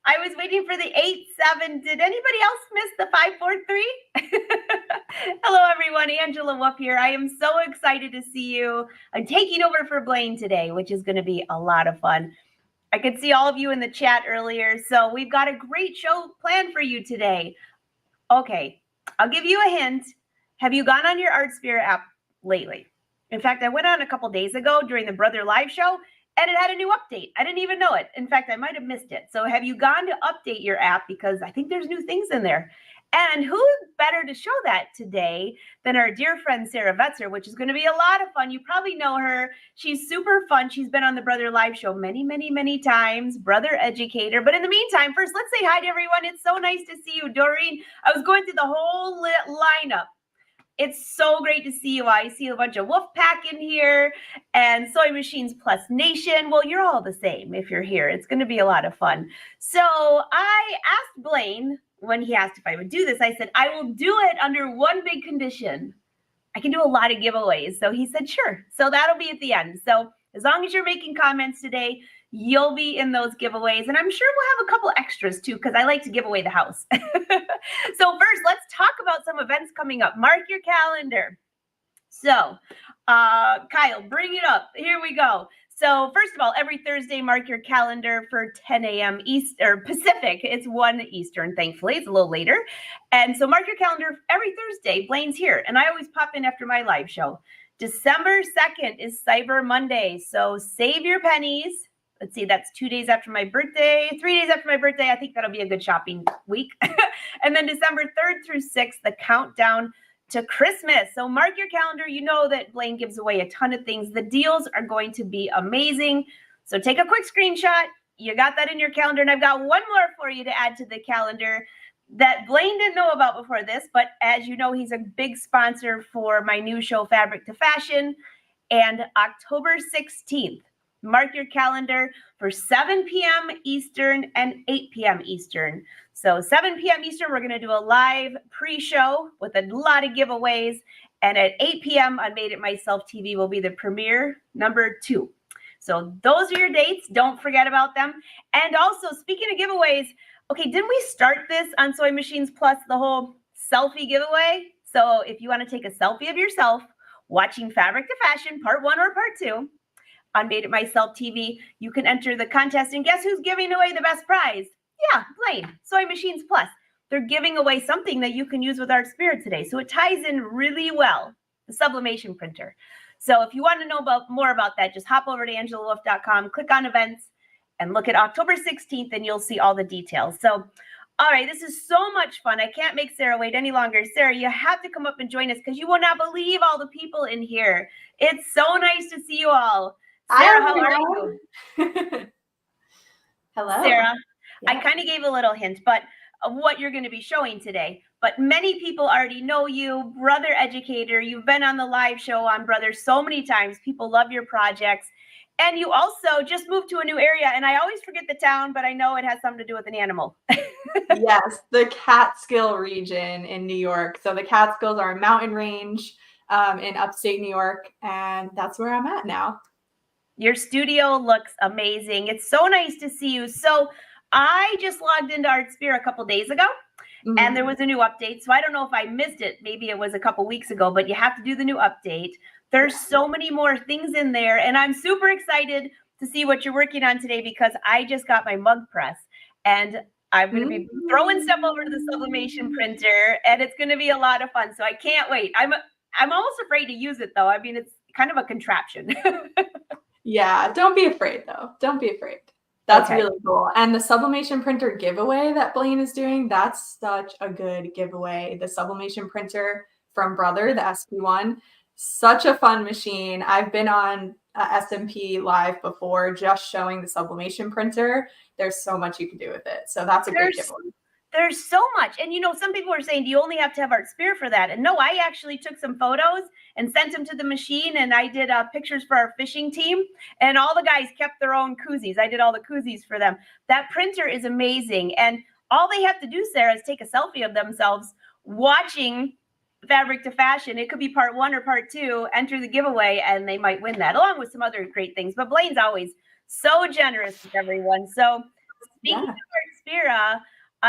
I was waiting for the 8-7. Did anybody else miss the 5-4-3? Hello, everyone. Angela Wolf here. I am so excited to see you. I'm taking over for Blaine today, which is going to be a lot of fun. I could see all of you in the chat earlier, so we've got a great show planned for you today. Okay, I'll give you a hint. Have you gone on your Artspira app lately? In fact, I went on a couple days ago during the Brother Live show, and it had a new update. I didn't even know it. In fact, I might have missed it. So have you gone to update your app? Because I think there's new things in there. And who better to show that today than our dear friend Sara Vetser, which is going to be a lot of fun. You probably know her. She's super fun. She's been on the Brother Live show many, many, many times. Brother Educator. But in the meantime, first, let's say hi to everyone. It's so nice to see you, Doreen. I was going through the whole lineup. It's so great to see you. I see a bunch of Wolfpack in here and Sewing Machines Plus Nation. Well, you're all the same if you're here. It's going to be a lot of fun. So I asked Blaine when he asked if I would do this. I said, I will do it under one big condition. I can do a lot of giveaways. So he said, sure. So that'll be at the end. So as long as you're making comments today, you'll be in those giveaways. And I'm sure we'll have a couple extras too, because I like to give away the house. So first, let's talk about some events coming up. Mark your calendar. So Kyle, bring it up. Here we go. So first of all, every Thursday, mark your calendar for 10 a.m. East or Pacific. It's 1 Eastern, thankfully. It's a little later. And so mark your calendar every Thursday. Blaine's here. And I always pop in after my live show. December 2nd is Cyber Monday. So save your pennies. Let's see, that's 2 days after my birthday, 3 days after my birthday. I think that'll be a good shopping week. And then December 3rd through 6th, the countdown to Christmas. So mark your calendar. You know that Blaine gives away a ton of things. The deals are going to be amazing. So take a quick screenshot. You got that in your calendar. And I've got one more for you to add to the calendar that Blaine didn't know about before this. But as you know, he's a big sponsor for my new show, Fabric to Fashion. And October 16th. Mark your calendar for 7 p.m. Eastern and 8 p.m. Eastern. So 7 p.m. Eastern, we're going to do a live pre-show with a lot of giveaways. And at 8 p.m. on Made It Myself TV will be the premiere number 2. So those are your dates. Don't forget about them. And also, speaking of giveaways, okay, didn't we start this on Sewing Machines Plus, the whole selfie giveaway? So if you want to take a selfie of yourself watching Fabric to Fashion, part 1 or part 2, on Made It Myself TV, you can enter the contest. And guess who's giving away the best prize? Yeah, Blaine, Sewing Machines Plus. They're giving away something that you can use with Artspira today. So it ties in really well, the sublimation printer. So if you want to know more about that, just hop over to angelawolf.com, click on events, and look at October 16th, and you'll see all the details. So, all right, this is so much fun. I can't make Sarah wait any longer. Sarah, you have to come up and join us because you will not believe all the people in here. It's so nice to see you all. Sarah, how are you? Hello. Sarah, yeah. I kind of gave a little hint, but of what you're going to be showing today. But many people already know you, Brother Educator. You've been on the live show on Brother so many times. People love your projects. And you also just moved to a new area. And I always forget the town, but I know it has something to do with an animal. Yes, the Catskill region in New York. So the Catskills are a mountain range in upstate New York. And that's where I'm at now. Your studio looks amazing. It's so nice to see you. So I just logged into Artspira a couple days ago, and there was a new update. So I don't know if I missed it. Maybe it was a couple weeks ago, but you have to do the new update. There's so many more things in there, and I'm super excited to see what you're working on today because I just got my mug press, and I'm going to be throwing stuff over to the sublimation printer, and it's going to be a lot of fun. So I can't wait. I'm almost afraid to use it, though. I mean, it's kind of a contraption. Yeah, don't be afraid, though. Don't be afraid. That's really cool. And the sublimation printer giveaway that Blaine is doing, that's such a good giveaway. The sublimation printer from Brother, the SP1, such a fun machine. I've been on SMP Live before just showing the sublimation printer. There's so much you can do with it. So that's a great giveaway. There's so much. And, you know, some people are saying, do you only have to have Artspira for that? And no, I actually took some photos and sent them to the machine. And I did pictures for our fishing team. And all the guys kept their own koozies. I did all the koozies for them. That printer is amazing. And all they have to do, Sarah, is take a selfie of themselves watching Fabric to Fashion. It could be part 1 or part 2. Enter the giveaway, and they might win that, along with some other great things. But Blaine's always so generous with everyone. So Speaking of Artspira,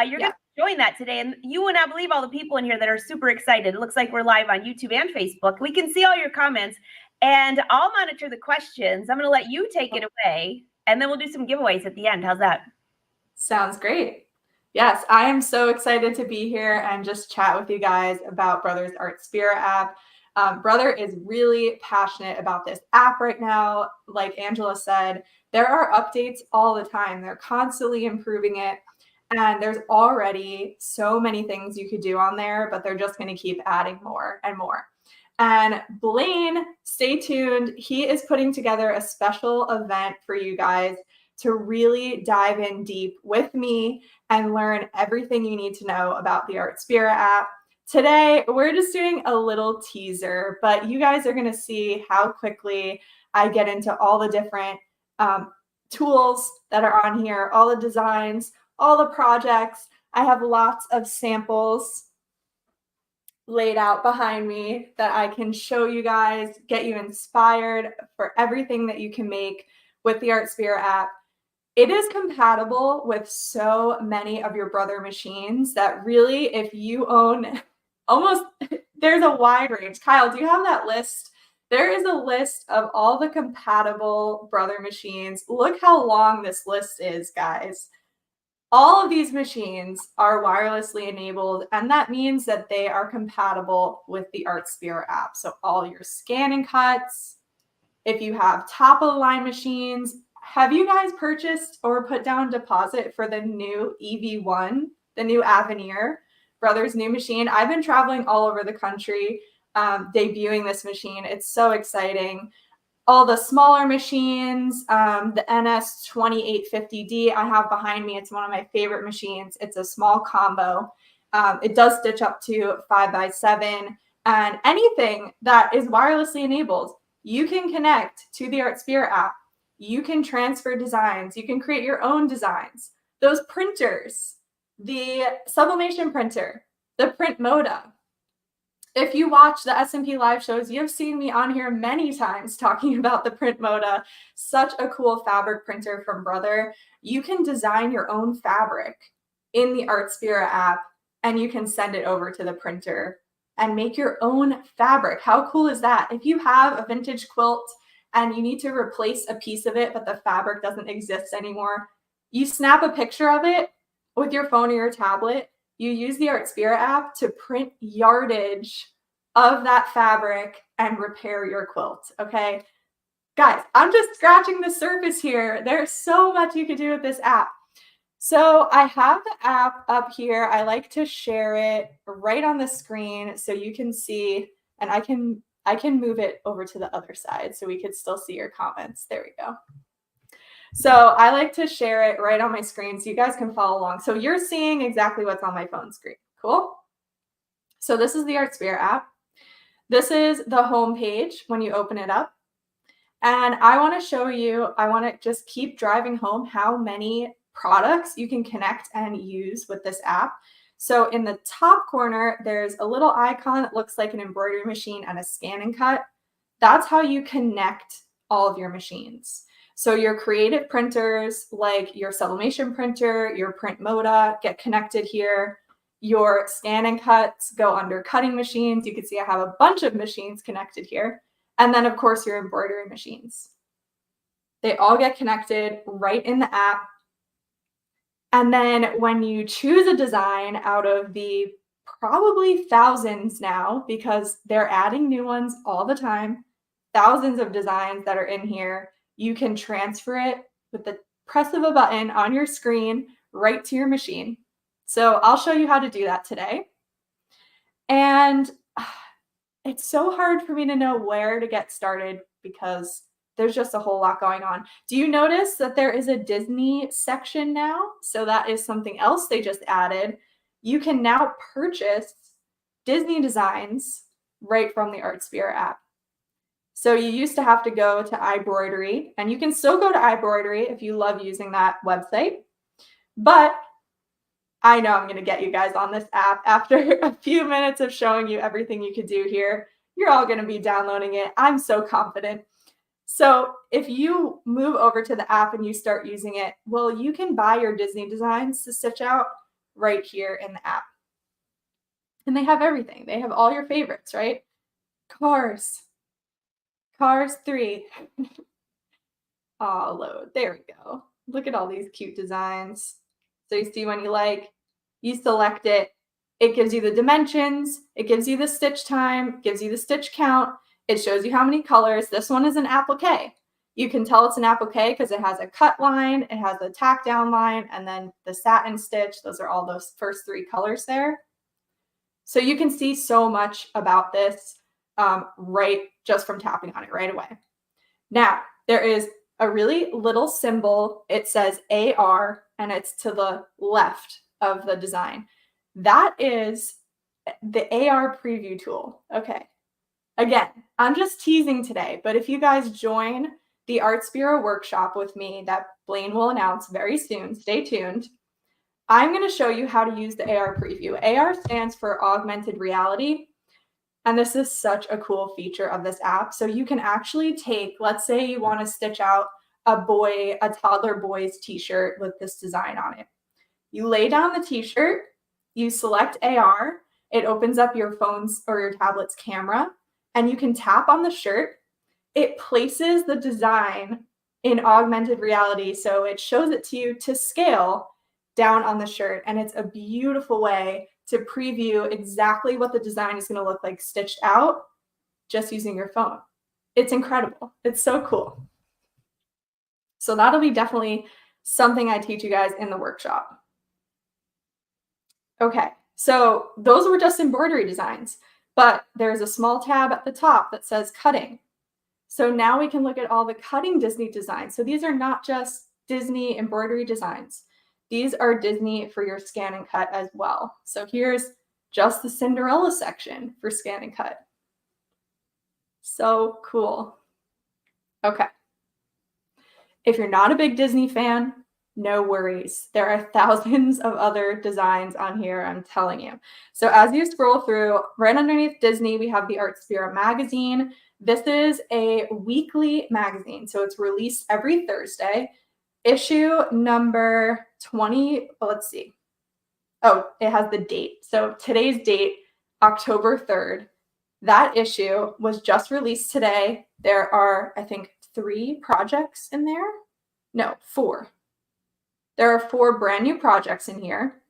you're going to join that today, and you would not believe all the people in here that are super excited. It looks like we're live on YouTube and Facebook. We can see all your comments, and I'll monitor the questions. I'm going to let you take it away, and then we'll do some giveaways at the end. How's that? Sounds great. Yes, I am so excited to be here and just chat with you guys about Brother's Artspira app. Brother is really passionate about this app right now. Like Angela said, there are updates all the time. They're constantly improving it. And there's already so many things you could do on there, but they're just going to keep adding more and more. And Blaine, stay tuned. He is putting together a special event for you guys to really dive in deep with me and learn everything you need to know about the Artspira app. Today, we're just doing a little teaser, but you guys are going to see how quickly I get into all the different tools that are on here, all the designs, all the projects. I have lots of samples laid out behind me that I can show you guys, get you inspired for everything that you can make with the Artspira app. It is compatible with so many of your Brother machines that really, if you own almost, there's a wide range. Kyle, do you have that list? There is a list of all the compatible Brother machines. Look how long this list is, guys. All of these machines are wirelessly enabled, and that means that they are compatible with the Artspira app. So all your scan and cuts, if you have top-of-the-line machines, have you guys purchased or put down deposit for the new EV1, the new Avenir, Brother's new machine? I've been traveling all over the country debuting this machine. It's so exciting. All the smaller machines, the NS2850D I have behind me. It's one of my favorite machines. It's a small combo. It does stitch up to 5x7, and anything that is wirelessly enabled, you can connect to the Artspira app. You can transfer designs. You can create your own designs. Those printers, the sublimation printer, the print moda. If you watch the S&P live shows, you've seen me on here many times talking about the print moda. Such a cool fabric printer from Brother. You can design your own fabric in the Artspira app, and you can send it over to the printer and make your own fabric. How cool is that? If you have a vintage quilt and you need to replace a piece of it, but the fabric doesn't exist anymore, you snap a picture of it with your phone or your tablet. You use the Artspira app to print yardage of that fabric and repair your quilt, okay? Guys, I'm just scratching the surface here. There's so much you could do with this app. So I have the app up here. I like to share it right on the screen so you can see, and I can move it over to the other side so we could still see your comments. There we go. So I like to share it right on my screen so you guys can follow along. So you're seeing exactly what's on my phone screen. Cool? So this is the Artspira app. This is the home page when you open it up. And I want to show you, I want to just keep driving home how many products you can connect and use with this app. So in the top corner, there's a little icon that looks like an embroidery machine and a scan and cut. That's how you connect all of your machines. So your creative printers, like your sublimation printer, your print moda, get connected here. Your scan and cuts go under cutting machines. You can see I have a bunch of machines connected here. And then, of course, your embroidery machines. They all get connected right in the app. And then when you choose a design out of the probably thousands now, because they're adding new ones all the time, thousands of designs that are in here, you can transfer it with the press of a button on your screen right to your machine. So I'll show you how to do that today. And it's so hard for me to know where to get started because there's just a whole lot going on. Do you notice that there is a Disney section now? So that is something else they just added. You can now purchase Disney designs right from the Artspira app. So you used to have to go to iBroidery, and you can still go to iBroidery if you love using that website. But I know I'm going to get you guys on this app after a few minutes of showing you everything you could do here. You're all going to be downloading it. I'm so confident. So if you move over to the app and you start using it, well, you can buy your Disney designs to stitch out right here in the app. And they have everything. They have all your favorites, right? Cars 3. Oh, load. There we go. Look at all these cute designs. So you see one you like, you select it. It gives you the dimensions. It gives you the stitch time, gives you the stitch count. It shows you how many colors. This one is an applique. You can tell it's an applique because it has a cut line, it has a tack down line, and then the satin stitch. Those are all those first 3 colors there. So you can see so much about this right just from tapping on it right away. Now, there is a really little symbol. It says AR, and it's to the left of the design. That is the AR preview tool. Okay. Again, I'm just teasing today, but if you guys join the Artspira workshop with me that Blaine will announce very soon, stay tuned, I'm going to show you how to use the AR preview. AR stands for augmented reality. And this is such a cool feature of this app. So you can actually take, let's say you want to stitch out a toddler boy's t-shirt with this design on it. You lay down the t-shirt, you select AR, it opens up your phone's or your tablet's camera, and you can tap on the shirt. It places the design in augmented reality. So it shows it to you to scale down on the shirt. And it's a beautiful way to preview exactly what the design is going to look like stitched out just using your phone. It's incredible. It's so cool. So that'll be definitely something I teach you guys in the workshop. Okay, so those were just embroidery designs, but there's a small tab at the top that says cutting. So now we can look at all the cutting Disney designs. So these are not just Disney embroidery designs. These are Disney for your scan and cut as well. So here's just the Cinderella section for scan and cut. So cool. Okay. If you're not a big Disney fan, no worries. There are thousands of other designs on here, I'm telling you. So as you scroll through, right underneath Disney, we have the Artspira magazine. This is a weekly magazine, so it's released every Thursday. Issue number 20, let's see. Oh, it has the date. So today's date, October 3rd. That issue was just released today. There are, I think, 3 projects in there. No, 4. There are 4 brand new projects in here.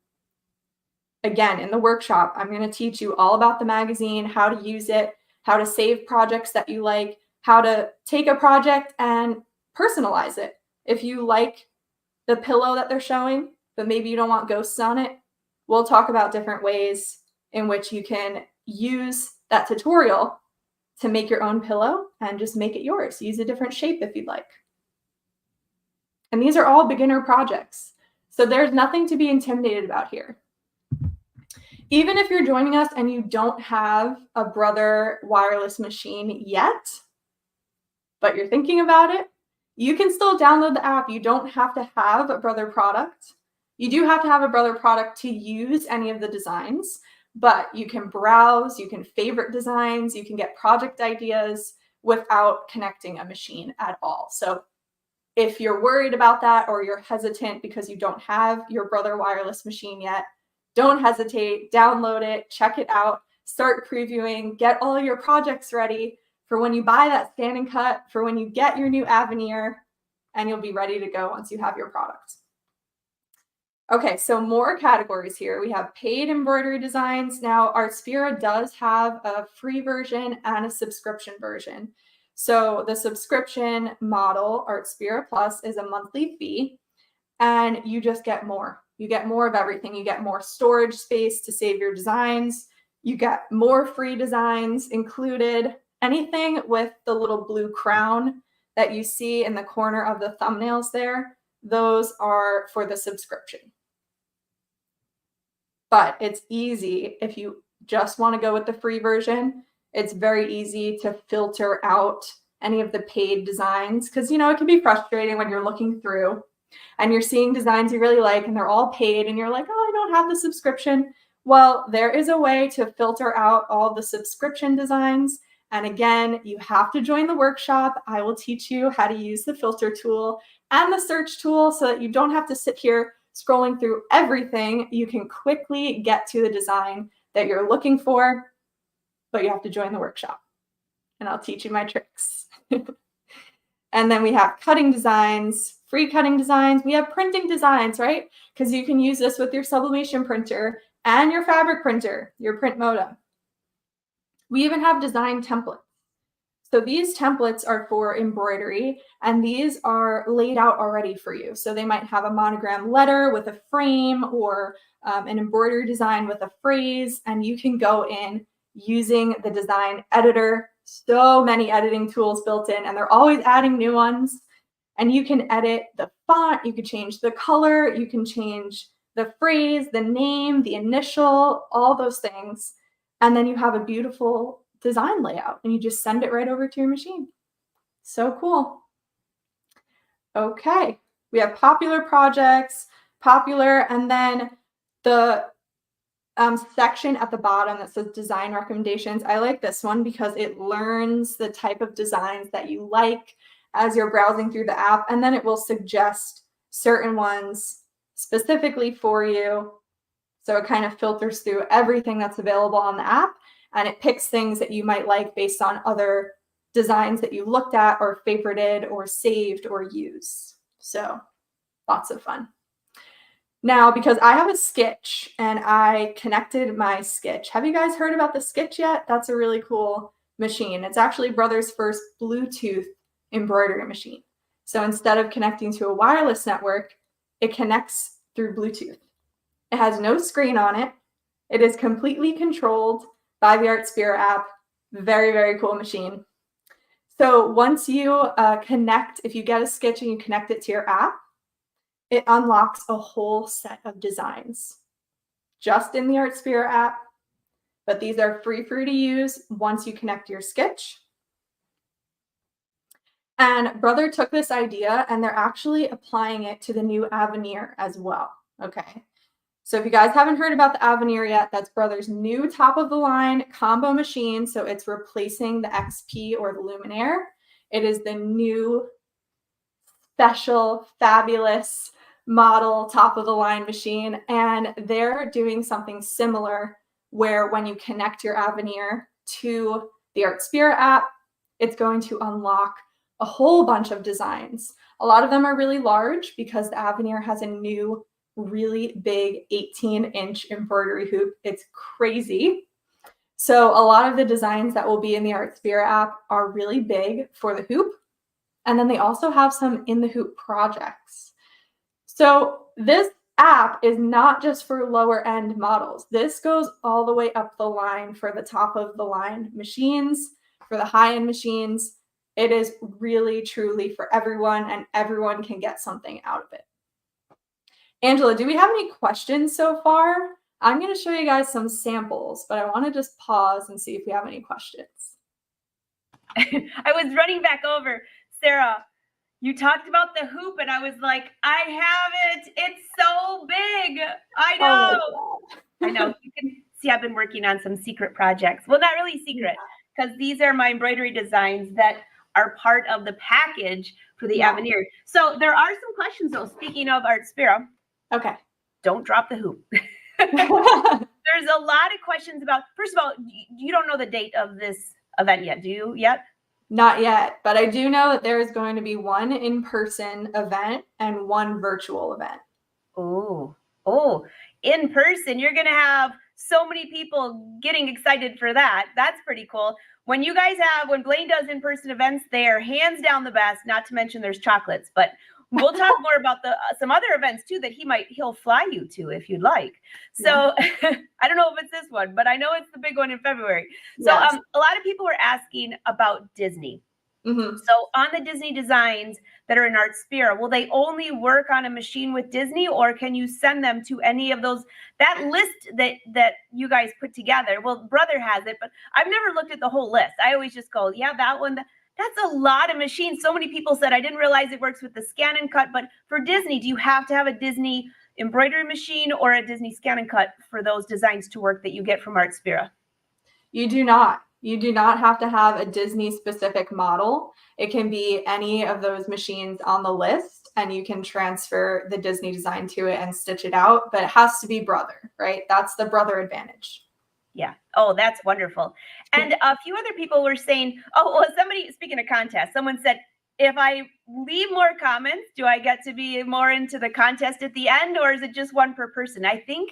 Again, in the workshop, I'm going to teach you all about the magazine, how to use it, how to save projects that you like, how to take a project and personalize it. If you like the pillow that they're showing, but maybe you don't want ghosts on it, we'll talk about different ways in which you can use that tutorial to make your own pillow and just make it yours. Use a different shape if you'd like. And these are all beginner projects. So there's nothing to be intimidated about here. Even if you're joining us and you don't have a Brother wireless machine yet, but you're thinking about it, you can still download the app. You don't have to have a Brother product. You do have to have a Brother product to use any of the designs, but you can browse, you can favorite designs, you can get project ideas without connecting a machine at all. So if you're worried about that or you're hesitant because you don't have your Brother wireless machine yet, don't hesitate, download it, check it out, start previewing, get all your projects ready for when you buy that scan and cut, for when you get your new Avenir, and you'll be ready to go once you have your product. Okay, so more categories here. We have paid embroidery designs. Now, Artspira does have a free version and a subscription version. So the subscription model, Artspira Plus, is a monthly fee, and you just get more. You get more of everything. You get more storage space to save your designs. You get more free designs included. Anything with the little blue crown that you see in the corner of the thumbnails there, those are for the subscription. But it's easy if you just want to go with the free version. It's very easy to filter out any of the paid designs because, you know, it can be frustrating when you're looking through and you're seeing designs you really like and they're all paid and you're like, oh, I don't have the subscription. Well, there is a way to filter out all the subscription designs And again, you have to join the workshop. I will teach you how to use the filter tool and the search tool so that you don't have to sit here scrolling through everything. You can quickly get to the design that you're looking for, but you have to join the workshop and I'll teach you my tricks. And then we have cutting designs, free cutting designs. We have printing designs, right? Because you can use this with your sublimation printer and your fabric printer, your print modem. We even have design templates. So these templates are for embroidery, and these are laid out already for you. So they might have a monogram letter with a frame or an embroidery design with a phrase, and you can go in using the design editor. So many editing tools built in, and they're always adding new ones. And you can edit the font, you can change the color, you can change the phrase, the name, the initial, all those things. And then you have a beautiful design layout and you just send it right over to your machine. So cool. Okay, we have popular projects, popular, and then the section at the bottom that says design recommendations. I like this one because it learns the type of designs that you like as you're browsing through the app, and then it will suggest certain ones specifically for you. So it kind of filters through everything that's available on the app, and it picks things that you might like based on other designs that you looked at or favorited or saved or used. So lots of fun. Now, because I have a Sketch and I connected my Sketch. Have you guys heard about the Sketch yet? That's a really cool machine. It's actually Brother's first Bluetooth embroidery machine. So instead of connecting to a wireless network, it connects through Bluetooth. It has no screen on it. It is completely controlled by the Artspira app. Very, very cool machine. So once you connect, if you get a Sketch and you connect it to your app, it unlocks a whole set of designs just in the Artspira app. But these are free for you to use once you connect your Sketch. And Brother took this idea and they're actually applying it to the new Avenir as well. Okay. So if you guys haven't heard about the Avenir yet, that's Brother's new top of the line combo machine. So it's replacing the XP or the Luminaire. It is the new special, fabulous model top of the line machine. And they're doing something similar where when you connect your Avenir to the Artspira app, it's going to unlock a whole bunch of designs. A lot of them are really large because the Avenir has a new really big 18-inch embroidery hoop. It's crazy. So a lot of the designs that will be in the Artspira app are really big for the hoop. And then they also have some in the hoop projects. So this app is not just for lower end models. This goes all the way up the line for the top of the line machines, for the high end machines. It is really, truly for everyone, and everyone can get something out of it. Angela, do we have any questions so far? I'm going to show you guys some samples, but I want to just pause and see if we have any questions. I was running back over. Sarah, you talked about the hoop, and I was like, I have it. It's so big. I know. Oh I know. You can see I've been working on some secret projects. Well, not really secret, because these are my embroidery designs that are part of the package for the Avenir. So there are some questions, though. Speaking of Artspira. Okay. Don't drop the hoop. There's a lot of questions about, first of all, you don't know the date of this event yet, do you yet? Not yet, but I do know that there is going to be one in-person event and one virtual event. Oh, in person, you're going to have so many people getting excited for that. That's pretty cool. When you guys when Blaine does in-person events, they are hands down the best, not to mention there's chocolates, but we'll talk more about some other events too that he'll fly you to if you'd like. So I don't know if it's this one, but I know it's the big one in February. So Yes. A lot of people were asking about Disney. Mm-hmm. So on the Disney designs that are in Artspira, will they only work on a machine with Disney, or can you send them to any of those, that list that you guys put together? Well, Brother has it, but I've never looked at the whole list. I always just go, yeah, that one. That's a lot of machines. So many people said, I didn't realize it works with the scan and cut. But for Disney, do you have to have a Disney embroidery machine or a Disney scan and cut for those designs to work that you get from Artspira? You do not. You do not have to have a Disney specific model. It can be any of those machines on the list, and you can transfer the Disney design to it and stitch it out, but it has to be Brother, right? That's the Brother advantage. Yeah. Oh, that's wonderful. And a few other people were saying, oh, well, somebody, speaking of contests, someone said, if I leave more comments, do I get to be more into the contest at the end, or is it just one per person? I think,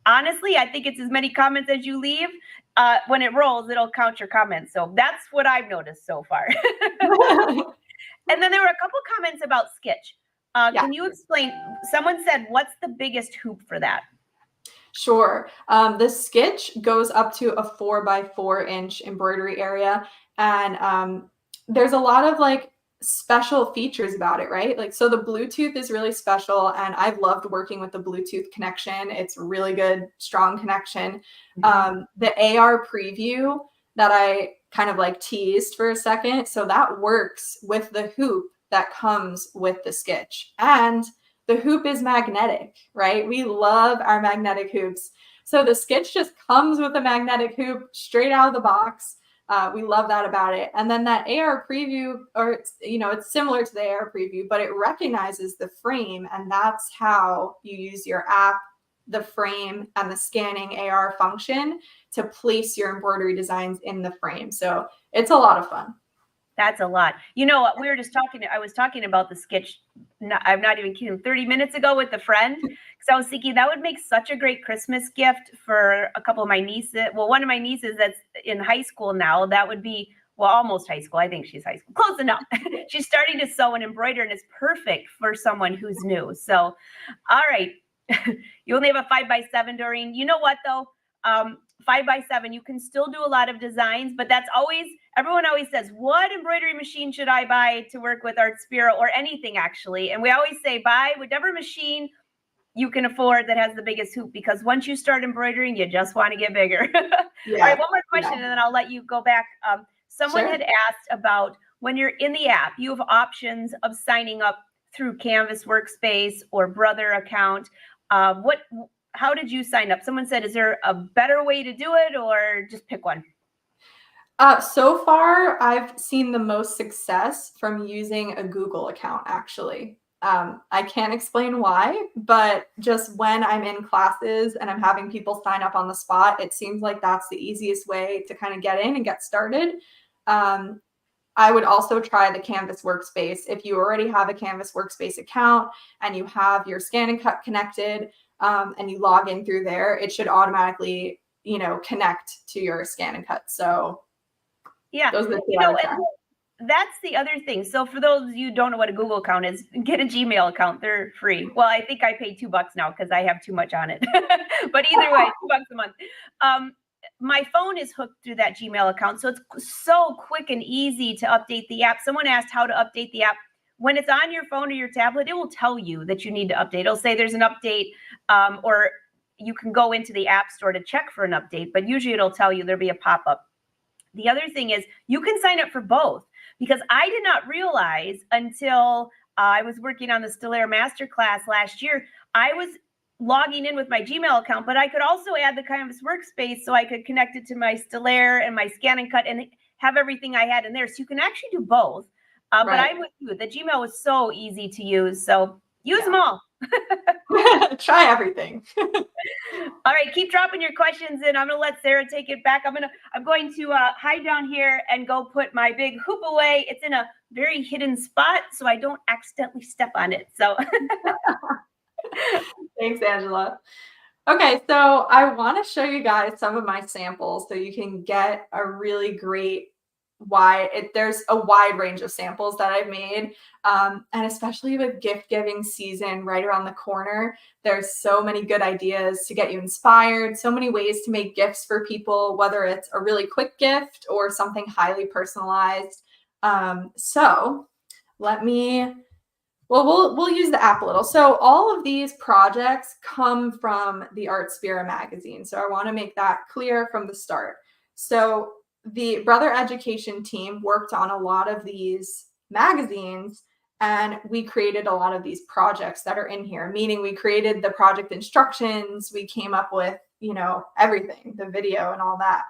honestly, I think it's as many comments as you leave. When it rolls, it'll count your comments. So that's what I've noticed so far. And then there were a couple comments about Skitch. Can you explain? Someone said, what's the biggest hoop for that? Sure. The Skitch goes up to a 4x4 inch embroidery area. And there's a lot of like special features about it, right? Like, so the Bluetooth is really special, and I've loved working with the Bluetooth connection. It's a really good, strong connection. The AR preview that I kind of like teased for a second, so that works with the hoop that comes with the Skitch. And the hoop is magnetic, right? We love our magnetic hoops. So the Skitch just comes with a magnetic hoop straight out of the box. We love that about it. And then that AR preview, or it's similar to the AR preview, but it recognizes the frame, and that's how you use your app, the frame, and the scanning AR function to place your embroidery designs in the frame. So it's a lot of fun. That's a lot. You know what? I was talking about the Skitch. I'm not even kidding. 30 minutes ago with a friend, because I was thinking that would make such a great Christmas gift for a couple of my nieces. Well, one of my nieces that's in high school now, that would be, well, almost high school. I think she's high school. Close enough. She's starting to sew and embroider, and it's perfect for someone who's new. So, all right. You only have a 5x7, Doreen. You know what, though? 5x7, you can still do a lot of designs, but that's always, everyone always says, what embroidery machine should I buy to work with Artspira, or anything actually? And we always say, buy whatever machine you can afford that has the biggest hoop, because once you start embroidering, you just want to get bigger. All right, one more question, and then I'll let you go back. Someone had asked about, when you're in the app, you have options of signing up through Canvas Workspace or Brother account. How did you sign up? Someone said, is there a better way to do it, or just pick one? So far, I've seen the most success from using a Google account, actually. I can't explain why, but just when I'm in classes and I'm having people sign up on the spot, it seems like that's the easiest way to kind of get in and get started. I would also try the Canvas Workspace. If you already have a Canvas Workspace account and you have your Scan and Cut connected, and you log in through there, it should automatically, connect to your Scan and Cut. So yeah, those are the and that's the other thing. So for those of you who don't know what a Google account is, get a Gmail account. They're free. Well, I think I pay $2 now because I have too much on it. But either way, $2 a month. My phone is hooked through that Gmail account, so it's so quick and easy to update the app. Someone asked how to update the app. When it's on your phone or your tablet, it will tell you that you need to update. It'll say there's an update, or you can go into the app store to check for an update, but usually it'll tell you, there'll be a pop-up. The other thing is you can sign up for both, because I did not realize until I was working on the Stellaire Masterclass last year, I was logging in with my Gmail account, but I could also add the Canvas Workspace, so I could connect it to my Stellaire and my Scan and Cut and have everything I had in there. So you can actually do both. But I'm with you. The Gmail was so easy to use. So use them all. Try everything. All right, keep dropping your questions in. I'm going to let Sara take it back. I'm going to hide down here and go put my big hoop away. It's in a very hidden spot, so I don't accidentally step on it. So thanks, Angela. Okay, so I want to show you guys some of my samples so you can get a really great there's a wide range of samples that I've made, and especially with gift giving season right around the corner, there's so many good ideas to get you inspired, so many ways to make gifts for people, whether it's a really quick gift or something highly personalized. So we'll use the app a little. So all of these projects come from the Artspira magazine. So I want to make that clear from the start. So the Brother Education team worked on a lot of these magazines, and we created a lot of these projects that are in here, meaning we created the project instructions, we came up with, everything, the video and all that.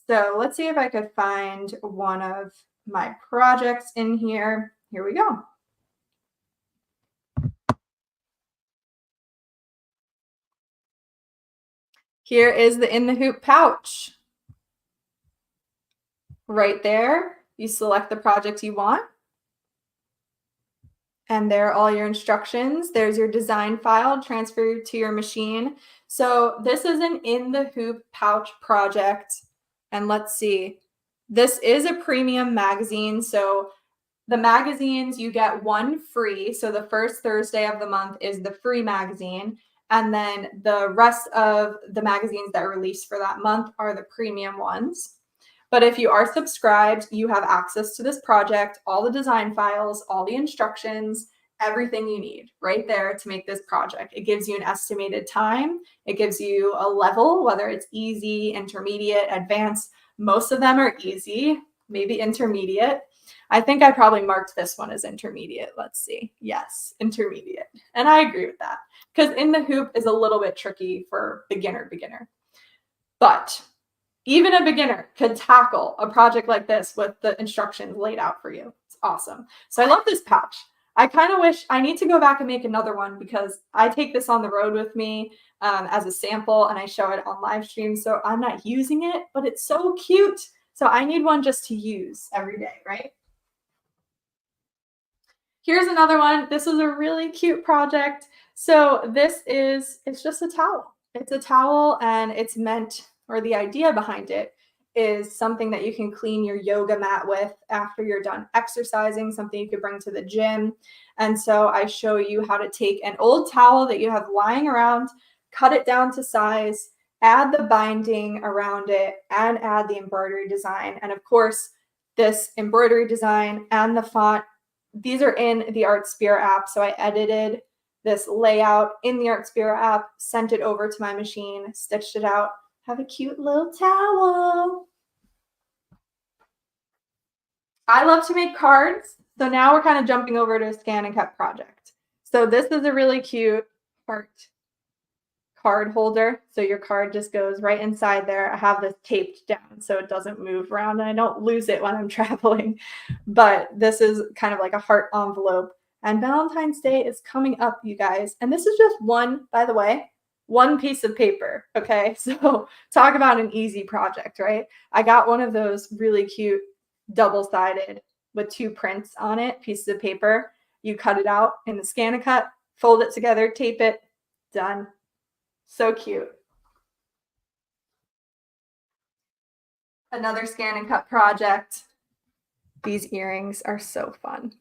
So let's see if I could find one of my projects in here. Here we go. Here is the In the Hoop pouch. Right there, you select the project you want. And there are all your instructions. There's your design file, transfer to your machine. So this is an In the Hoop pouch project. And let's see, this is a premium magazine. So the magazines, you get one free. So the first Thursday of the month is the free magazine. And then the rest of the magazines that are released for that month are the premium ones. But if you are subscribed, you have access to this project, all the design files, all the instructions, everything you need right there to make this project. It gives you an estimated time. It gives you a level, whether it's easy, intermediate, advanced. Most of them are easy, maybe intermediate. I think I probably marked this one as intermediate. Let's see. Yes, intermediate. And I agree with that because In the Hoop is a little bit tricky for beginner. But even a beginner could tackle a project like this with the instructions laid out for you. It's awesome. So I love this pouch. I kind of wish I need to go back and make another one because I take this on the road with me as a sample and I show it on live stream. So I'm not using it, but it's so cute. So I need one just to use every day, right? Here's another one. This is a really cute project. So it's just a towel. It's a towel and it's meant, or the idea behind it is something that you can clean your yoga mat with after you're done exercising, something you could bring to the gym. And so I show you how to take an old towel that you have lying around, cut it down to size, add the binding around it, and add the embroidery design. And of course, this embroidery design and the font, these are in the Artspira app. So I edited this layout in the Artspira app, sent it over to my machine, stitched it out. Have a cute little towel. I love to make cards. So now we're kind of jumping over to a scan and cut project. So this is a really cute heart card holder. So your card just goes right inside there. I have this taped down so it doesn't move around and I don't lose it when I'm traveling. But this is kind of like a heart envelope. And Valentine's Day is coming up, you guys. And this is just one, by the way, one piece of paper. Okay. So talk about an easy project, right? I got one of those really cute double-sided with 2 prints on it, pieces of paper. You cut it out in the scan and cut, fold it together, tape it, done. So cute. Another scan and cut project. These earrings are so fun.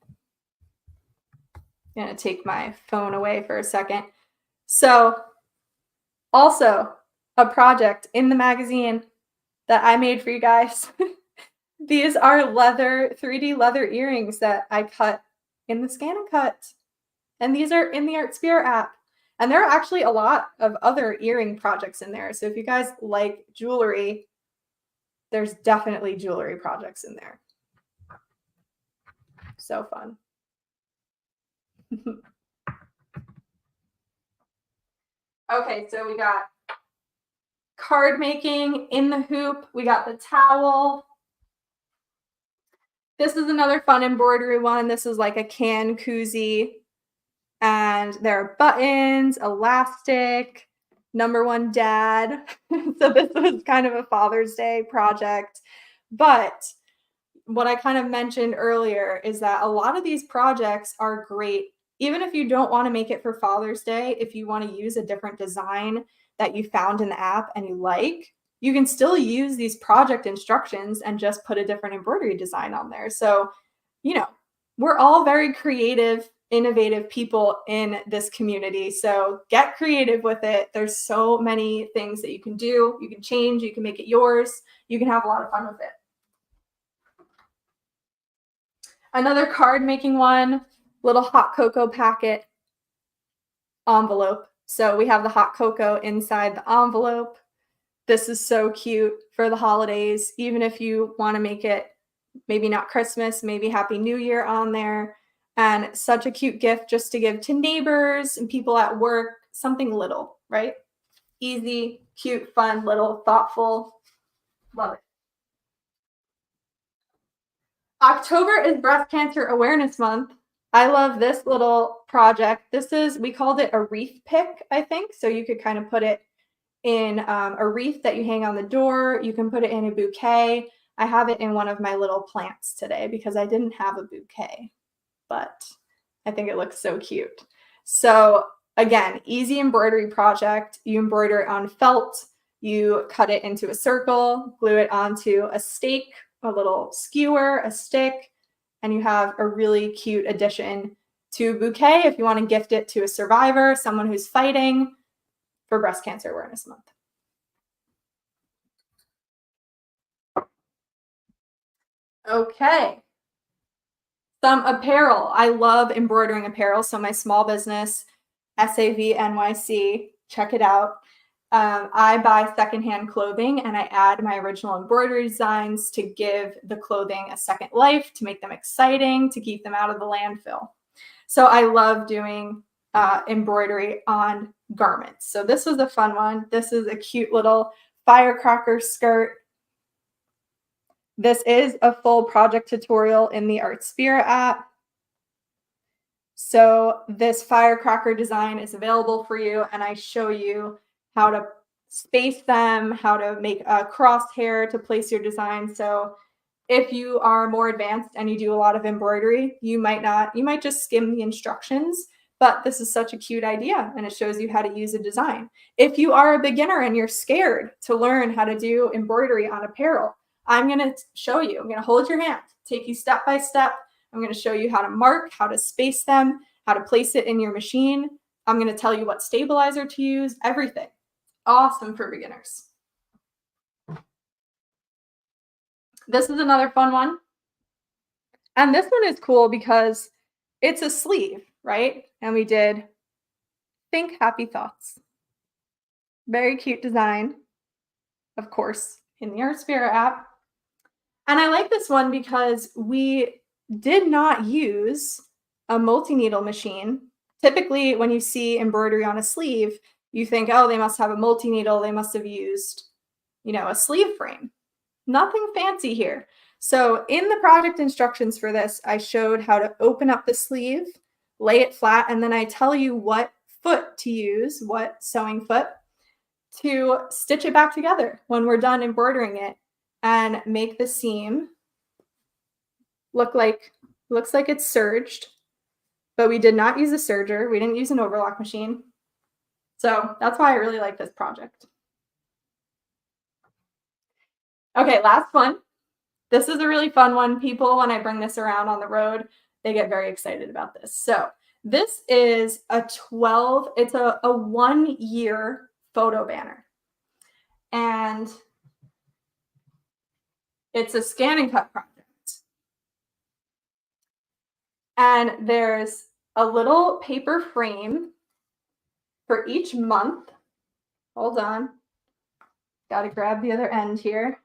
I'm going to take my phone away for a second. So also a project in the magazine that I made for you guys. These are leather, 3D leather earrings that I cut in the scan and cut. And these are in the Artspira app. And there are actually a lot of other earring projects in there. So if you guys like jewelry, there's definitely jewelry projects in there. So fun. Okay, so we got card making in the hoop. We got the towel. This is another fun embroidery one. This is like a can koozie. And there are buttons, elastic, number one dad. So this was kind of a Father's Day project. But what I kind of mentioned earlier is that a lot of these projects are great. Even if you don't want to make it for Father's Day, if you want to use a different design that you found in the app and you like, you can still use these project instructions and just put a different embroidery design on there. So, you know, we're all very creative, innovative people in this community. So get creative with it. There's so many things that you can do. You can change, you can make it yours. You can have a lot of fun with it. Another card making one, little hot cocoa packet envelope. So we have the hot cocoa inside the envelope. This is so cute for the holidays, even if you want to make it maybe not Christmas, maybe Happy New Year on there. And such a cute gift just to give to neighbors and people at work, something little, right? Easy, cute, fun, little, thoughtful. Love it. October is Breast Cancer Awareness Month. I love this little project. We called it a wreath pick, I think. So you could kind of put it in a wreath that you hang on the door. You can put it in a bouquet. I have it in one of my little plants today because I didn't have a bouquet, but I think it looks so cute. So again, easy embroidery project. You embroider it on felt, you cut it into a circle, glue it onto a stake, a little skewer, a stick, and you have a really cute addition to a bouquet if you want to gift it to a survivor, someone who's fighting for Breast Cancer Awareness Month. Okay. Some apparel. I love embroidering apparel. So my small business, SAV NYC, check it out. I buy secondhand clothing and I add my original embroidery designs to give the clothing a second life, to make them exciting, to keep them out of the landfill. So I love doing embroidery on garments. So this was a fun one. This is a cute little firecracker skirt. This is a full project tutorial in the Artspira app. So this firecracker design is available for you, and I show you how to space them, how to make a crosshair to place your design. So if you are more advanced and you do a lot of embroidery, you might just skim the instructions, but this is such a cute idea and it shows you how to use a design. If you are a beginner and you're scared to learn how to do embroidery on apparel, I'm going to show you. I'm going to hold your hand, take you step by step. I'm going to show you how to mark, how to space them, how to place it in your machine. I'm going to tell you what stabilizer to use, everything. Awesome for beginners. This is another fun one. And this one is cool because it's a sleeve, right? And we did think happy thoughts. Very cute design, of course, in the Artspira app. And I like this one because we did not use a multi-needle machine. Typically, when you see embroidery on a sleeve, you think, oh, they must have a multi-needle. They must have used, a sleeve frame. Nothing fancy here. So in the project instructions for this, I showed how to open up the sleeve, lay it flat, and then I tell you what foot to use, what sewing foot, to stitch it back together when we're done embroidering it and make the seam looks like it's serged, but we did not use a serger. We didn't use an overlock machine. So that's why I really like this project. Okay, last one. This is a really fun one. People, when I bring this around on the road, they get very excited about this. So this is it's a 1-year photo banner. And it's a scan and cut project. And there's a little paper frame for each month. Hold on. Got to grab the other end here.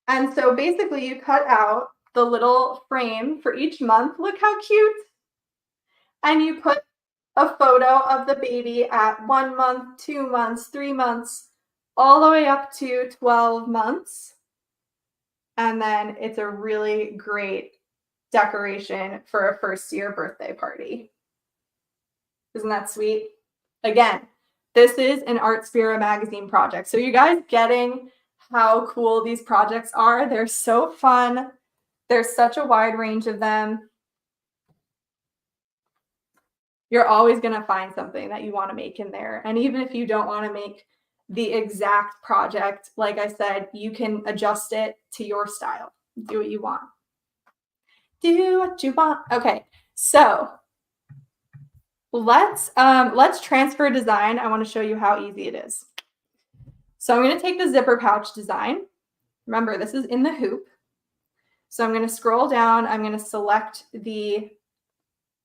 And so basically you cut out the little frame for each month. Look how cute. And you put a photo of the baby at 1 month, 2 months, 3 months, all the way up to 12 months. And then it's a really great decoration for a first-year birthday party. Isn't that sweet? Again, this is an Artspira magazine project. So you guys getting how cool these projects are? They're so fun. There's such a wide range of them. You're always going to find something that you want to make in there. And even if you don't want to make the exact project, like I said, you can adjust it to your style. Do what you want. Do what you want. Okay, so let's transfer design. I want to show you how easy it is. So I'm going to take the zipper pouch design. Remember, this is in the hoop. So I'm going to scroll down. I'm going to select the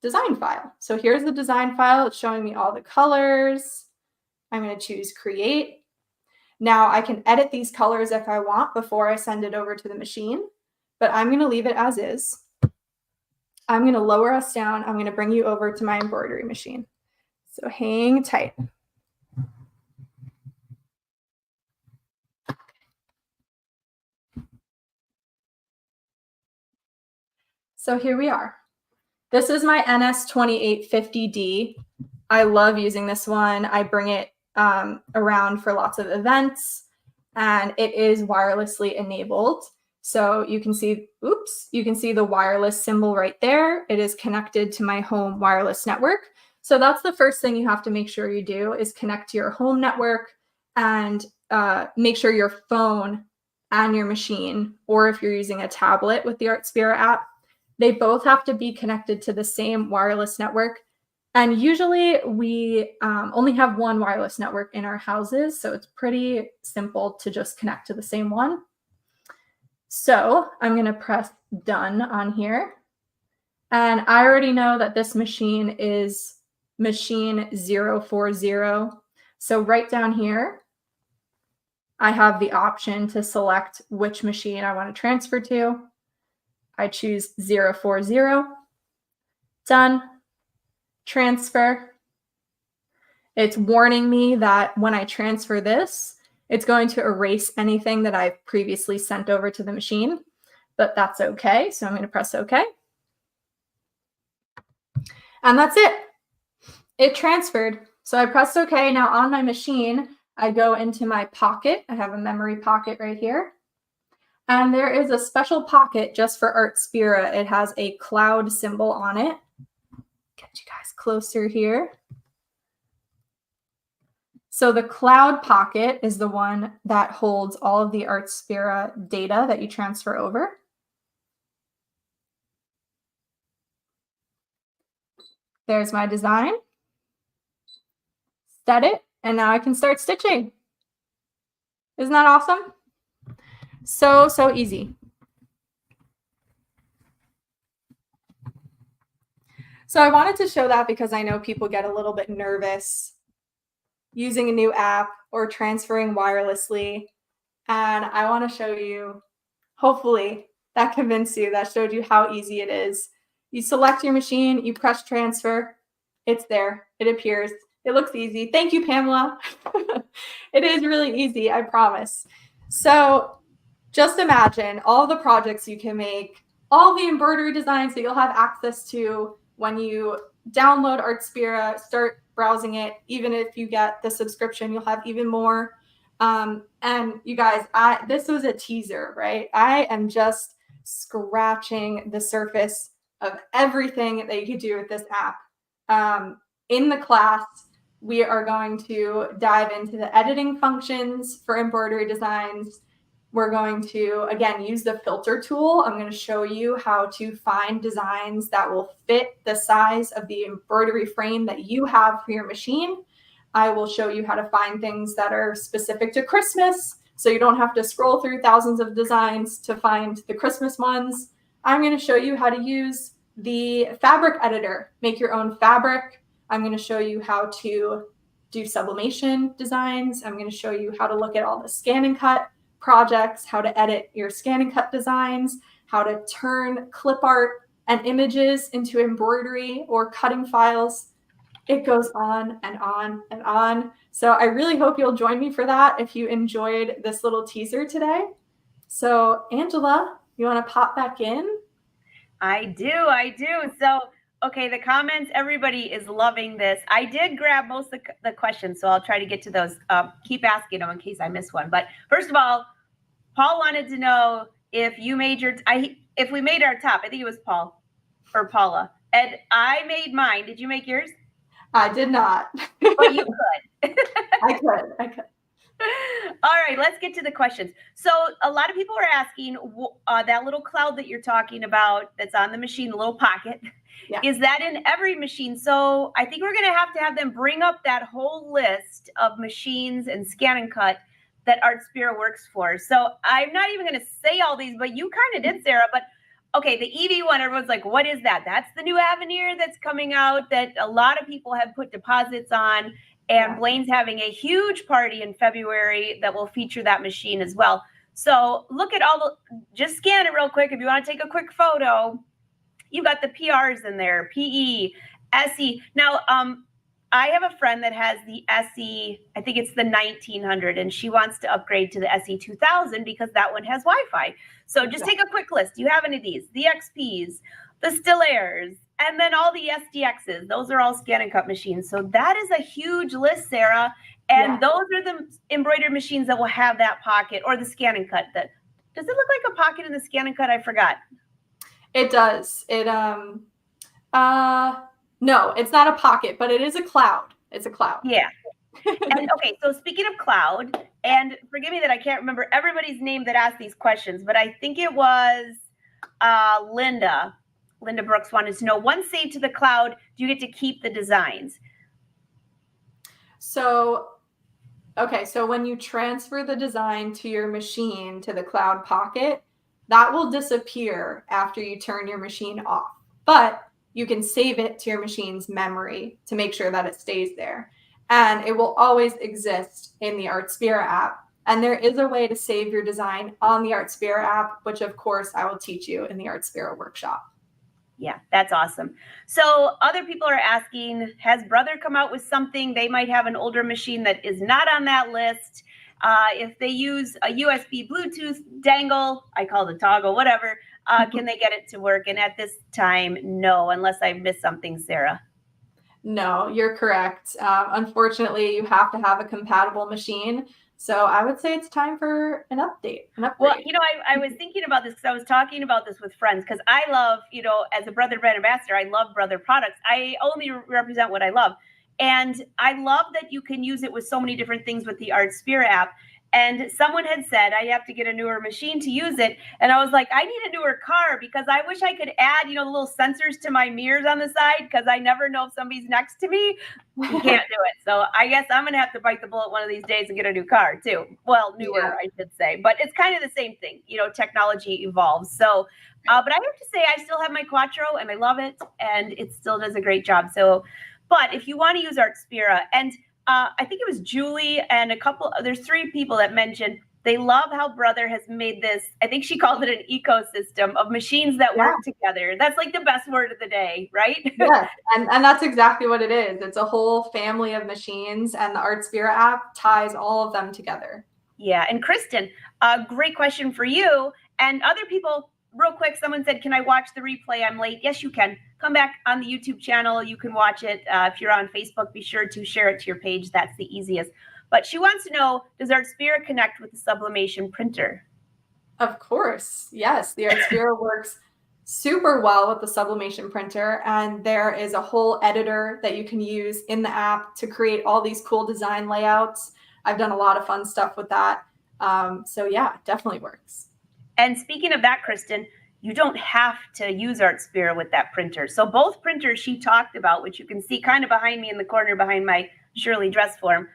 design file. So here's the design file. It's showing me all the colors. I'm going to choose create. Now I can edit these colors if I want before I send it over to the machine, but I'm going to leave it as is. I'm going to lower us down. I'm going to bring you over to my embroidery machine. So hang tight. So here we are. This is my NS2850D. I love using this one. I bring it around for lots of events, and it is wirelessly enabled. So you can see, you can see the wireless symbol right there. It is connected to my home wireless network. So that's the first thing you have to make sure you do is connect to your home network and make sure your phone and your machine, or if you're using a tablet with the Artspira app, they both have to be connected to the same wireless network. And usually we only have one wireless network in our houses, so it's pretty simple to just connect to the same one. So I'm going to press done on here. And I already know that this machine is machine 040. So right down here, I have the option to select which machine I want to transfer to. I choose 040. Done. Transfer. It's warning me that when I transfer this, it's going to erase anything that I've previously sent over to the machine, but that's okay. So I'm going to press OK. And that's it. It transferred. So I pressed OK. Now on my machine, I go into my pocket. I have a memory pocket right here. And there is a special pocket just for Artspira. It has a cloud symbol on it. Get you guys closer here. So the cloud pocket is the one that holds all of the Artspira data that you transfer over. There's my design. Set it, and now I can start stitching. Isn't that awesome? So easy. So I wanted to show that because I know people get a little bit nervous using a new app or transferring wirelessly. And I want to show you, hopefully that convinced you, that showed you how easy it is. You select your machine, you press transfer, it's there, it appears. It looks easy. Thank you, Pamela. It is really easy, I promise. So just imagine all the projects you can make, all the embroidery designs that you'll have access to when you download Artspira, start browsing it. Even if you get the subscription, you'll have even more. And you guys, this was a teaser, right? I am just scratching the surface of everything that you could do with this app. In the class, we are going to dive into the editing functions for embroidery designs. We're going to, again, use the filter tool. I'm going to show you how to find designs that will fit the size of the embroidery frame that you have for your machine. I will show you how to find things that are specific to Christmas, so you don't have to scroll through thousands of designs to find the Christmas ones. I'm going to show you how to use the fabric editor, make your own fabric. I'm going to show you how to do sublimation designs. I'm going to show you how to look at all the scan and cut projects, how to edit your scan and cut designs, how to turn clip art and images into embroidery or cutting files. It goes on and on and on. So I really hope you'll join me for that if you enjoyed this little teaser today. So Angela, you want to pop back in? I do. So, okay, the comments, everybody is loving this. I did grab most of the questions, so I'll try to get to those. Keep asking them in case I miss one. But first of all, Paul wanted to know if you made if we made our top. I think it was Paul or Paula. And I made mine. Did you make yours? I did not. But you could. I could. All right, let's get to the questions. So a lot of people are asking that little cloud that you're talking about that's on the machine, the little pocket, yeah. Is that in every machine? So I think we're going to have them bring up that whole list of machines and scan and cut that Artspira works for. So I'm not even going to say all these, but you kind of did, Sarah. But okay, the EV one, everyone's like, what is that? That's the new Avenir that's coming out that a lot of people have put deposits on. And yeah. Blaine's having a huge party in February that will feature that machine as well. So look at just scan it real quick. If you want to take a quick photo, you got the PRs in there, PE, SE. Now, I have a friend that has the SE, I think it's the 1900, and she wants to upgrade to the SE 2000 because that one has Wi-Fi. So just take a quick list. Do you have any of these? The XPs, the Stellaires, and then all the SDXs. Those are all scan and cut machines. So that is a huge list, Sarah. And those are the embroidered machines that will have that pocket, or the scan and cut. That does it look like a pocket in the scan and cut? I forgot. It does. No, it's not a pocket, but it is a cloud. It's a cloud. Yeah. And okay, so speaking of cloud, and forgive me that I can't remember everybody's name that asked these questions, but I think it was Linda. Linda Brooks wanted to know, once saved to the cloud, do you get to keep the designs? So, okay, so when you transfer the design to your machine to the cloud pocket, that will disappear after you turn your machine off. But you can save it to your machine's memory to make sure that it stays there. And it will always exist in the Artspira app. And there is a way to save your design on the Artspira app, which of course I will teach you in the Artspira workshop. Yeah, that's awesome. So other people are asking, has Brother come out with something? They might have an older machine that is not on that list. If they use a USB Bluetooth dangle, I call it a toggle, whatever, can they get it to work? And at this time, no, unless I've missed something, Sarah. No, you're correct. Unfortunately, you have to have a compatible machine. So I would say it's time for an update. Well, you know, I was thinking about this because I was talking about this with friends, because I love, you know, as a Brother brand ambassador, I love Brother products. I only represent what I love. And I love that you can use it with so many different things with the Artspira app. And someone had said, I have to get a newer machine to use it. And I was like, I need a newer car because I wish I could add, you know, the little sensors to my mirrors on the side, because I never know if somebody's next to me. You can't do it. So I guess I'm going to have to bite the bullet one of these days and get a new car too. Well, newer, I should say. But it's kind of the same thing. You know, technology evolves. So, but I have to say, I still have my Quattro and I love it. And it still does a great job. So, but if you want to use Artspira, and I think it was Julie and there's 3 people that mentioned they love how Brother has made this, I think she called it an ecosystem of machines that work together. That's like the best word of the day, right? Yes, and that's exactly what it is. It's a whole family of machines, and the Artspira app ties all of them together. Yeah, and Kristen, great question for you. And other people, real quick, someone said, can I watch the replay? I'm late. Yes, you can. Come back on the YouTube channel. You can watch it. If you're on Facebook, be sure to share it to your page. That's the easiest. But she wants to know, does Artspira connect with the sublimation printer? Of course. Yes, the Artspira works super well with the sublimation printer. And there is a whole editor that you can use in the app to create all these cool design layouts. I've done a lot of fun stuff with that. So yeah, it definitely works. And speaking of that, Kristen, you don't have to use Artspira with that printer. So both printers she talked about, which you can see kind of behind me in the corner behind my Shirley dress form,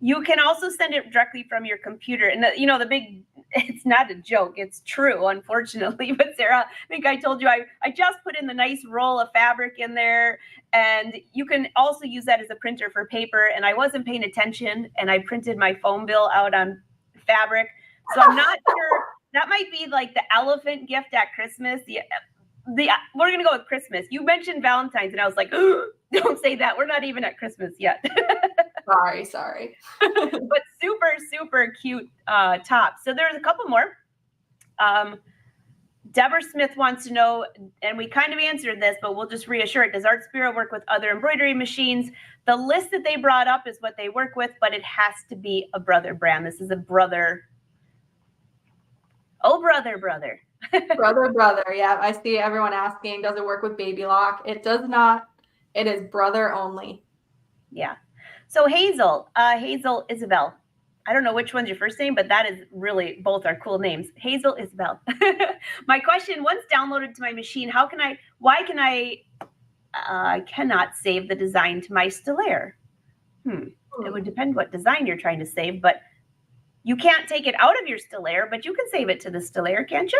you can also send it directly from your computer. And it's not a joke, it's true, unfortunately. But Sarah, I think I told you, I just put in the nice roll of fabric in there, and you can also use that as a printer for paper. And I wasn't paying attention, and I printed my phone bill out on fabric. So I'm not sure. That might be like the elephant gift at Christmas. We're going to go with Christmas. You mentioned Valentine's, and I was like, don't say that. We're not even at Christmas yet. Sorry. But super, super cute top. So there's a couple more. Deborah Smith wants to know, and we kind of answered this, but we'll just reassure it. Does Artspira work with other embroidery machines? The list that they brought up is what they work with, but it has to be a Brother brand. This is a Brother. Oh, Brother. Brother. Yeah, I see everyone asking, does it work with Baby Lock? It does not. It is Brother only. Yeah. So Hazel Isabel. I don't know which one's your first name, but that is really, both are cool names. Hazel Isabel. My question, once downloaded to my machine, I cannot save the design to my Stellaire. It would depend what design you're trying to save, but you can't take it out of your Stellaire, but you can save it to the Stellaire, can't you?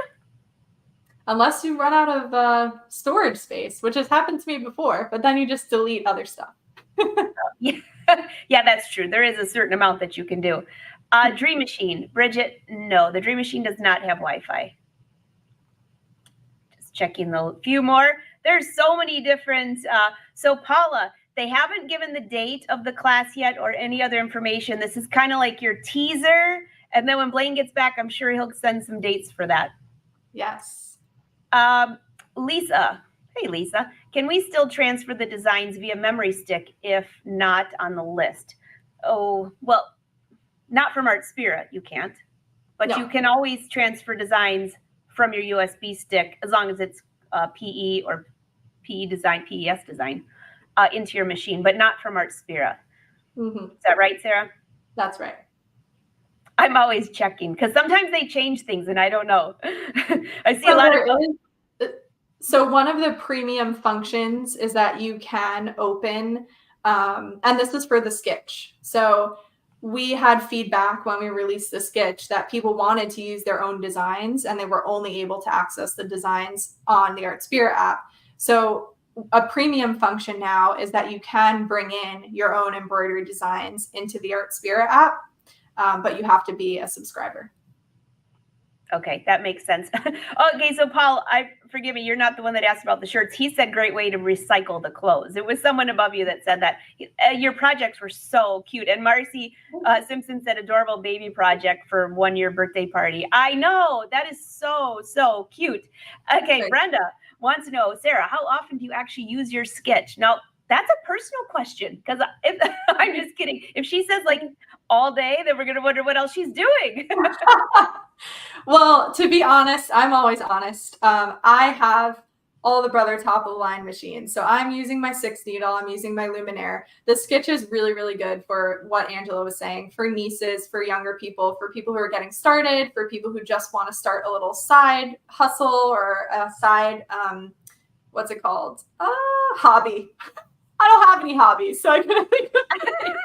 Unless you run out of storage space, which has happened to me before, but then you just delete other stuff. Yeah, that's true. There is a certain amount that you can do. Dream Machine, Bridget, no, the Dream Machine does not have Wi-Fi. Just checking the few more. There's so many different. So Paula, they haven't given the date of the class yet or any other information. This is kind of like your teaser. And then when Blaine gets back, I'm sure he'll send some dates for that. Yes. Lisa, hey Lisa, can we still transfer the designs via memory stick if not on the list? Oh, well, not from Artspira, you can't. But No. you can always transfer designs from your USB stick as long as it's PE or PE design, PES design into your machine, but not from Artspira. Mm-hmm. Is that right, Sarah? That's right. I'm always checking because sometimes they change things and I don't know. I see a lot of. So one of the premium functions is that you can open, and this is for the sketch. So we had feedback when we released the sketch that people wanted to use their own designs and they were only able to access the designs on the Artspira app. So a premium function now is that you can bring in your own embroidery designs into the Artspira app, but you have to be a subscriber. Okay, that makes sense. Okay, so Paul, forgive me, you're not the one that asked about the shirts. He said great way to recycle the clothes. It was someone above you that said that. Your projects were so cute. And Marcy Simpson said adorable baby project for 1 year birthday party. I know, that is so, so cute. Okay, Great. Brenda wants to know, Sarah, how often do you actually use your sketch? Now, that's a personal question because I'm just kidding. If she says like all day, then we're going to wonder what else she's doing. Well, to be honest, I'm always honest. I have all the Brother top of the line machines. So I'm using my 6 needle. I'm using my Luminaire. The sketch is really, really good for what Angela was saying, for nieces, for younger people, for people who are getting started, for people who just want to start a little side hustle or a side, what's it called? Hobby. I don't have any hobbies, so I couldn't think of anything.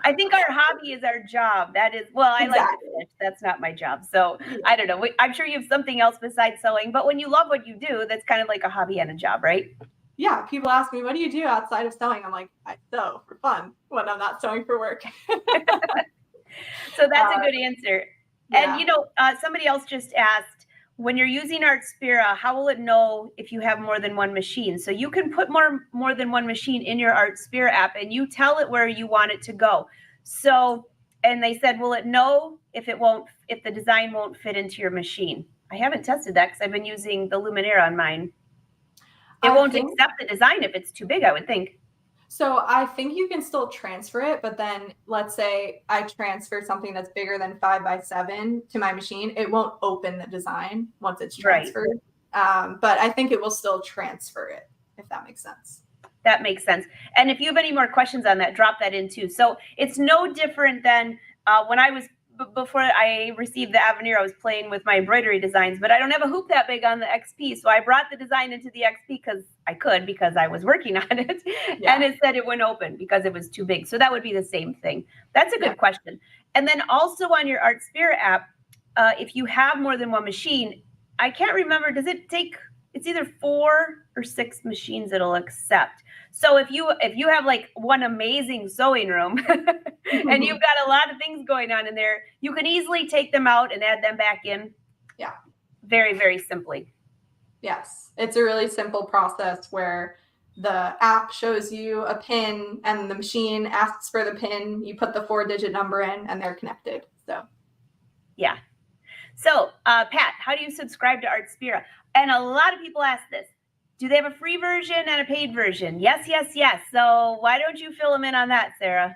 I think our hobby is our job. That is, well, I Exactly. like to fish. That's not my job. So I don't know. I'm sure you have something else besides sewing, but when you love what you do, that's kind of like a hobby and a job, right? Yeah. People ask me, what do you do outside of sewing? I'm like, I sew for fun when I'm not sewing for work. So that's a good answer. Yeah. And, you know, somebody else just asked, when you're using Artspira, how will it know if you have more than one machine? So you can put more than one machine in your Artspira app and you tell it where you want it to go. So, and they said, will it know if the design won't fit into your machine? I haven't tested that because I've been using the Luminaire on mine. It won't accept the design if it's too big, I would think. So I think you can still transfer it, but then let's say I transfer something that's bigger than 5x7 to my machine, it won't open the design once it's transferred. Right. But I think it will still transfer it, if that makes sense. That makes sense. And if you have any more questions on that, drop that in too. So it's no different than when I was, before I received the Avenir, I was playing with my embroidery designs, but I don't have a hoop that big on the XP. So I brought the design into the XP because I was working on it. Yeah. And it said it wouldn't open because it was too big. So that would be the same thing. That's a good question. And then also on your Artspira app, if you have more than one machine, I can't remember, does it take, it's either 4 or 6 machines it'll accept. So if you have like one amazing sewing room and you've got a lot of things going on in there, you can easily take them out and add them back in. Yeah. Very, very simply. Yes. It's a really simple process where the app shows you a pin and the machine asks for the pin. You put the 4-digit number in and they're connected. So, yeah. So, Pat, how do you subscribe to Artspira? And a lot of people ask this. Do they have a free version and a paid version? Yes, yes, yes. So why don't you fill them in on that, Sarah?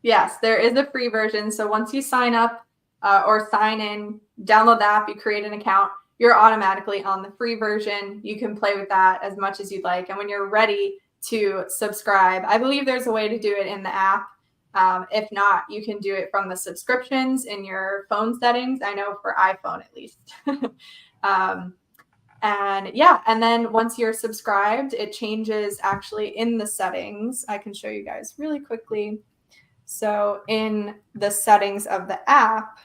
Yes, there is a free version. So once you sign up or sign in, download the app, you create an account, you're automatically on the free version. You can play with that as much as you'd like. And when you're ready to subscribe, I believe there's a way to do it in the app. If not, you can do it from the subscriptions in your phone settings. I know for iPhone at least. And yeah, and then once you're subscribed, it changes actually in the settings. I can show you guys really quickly. So in the settings of the app,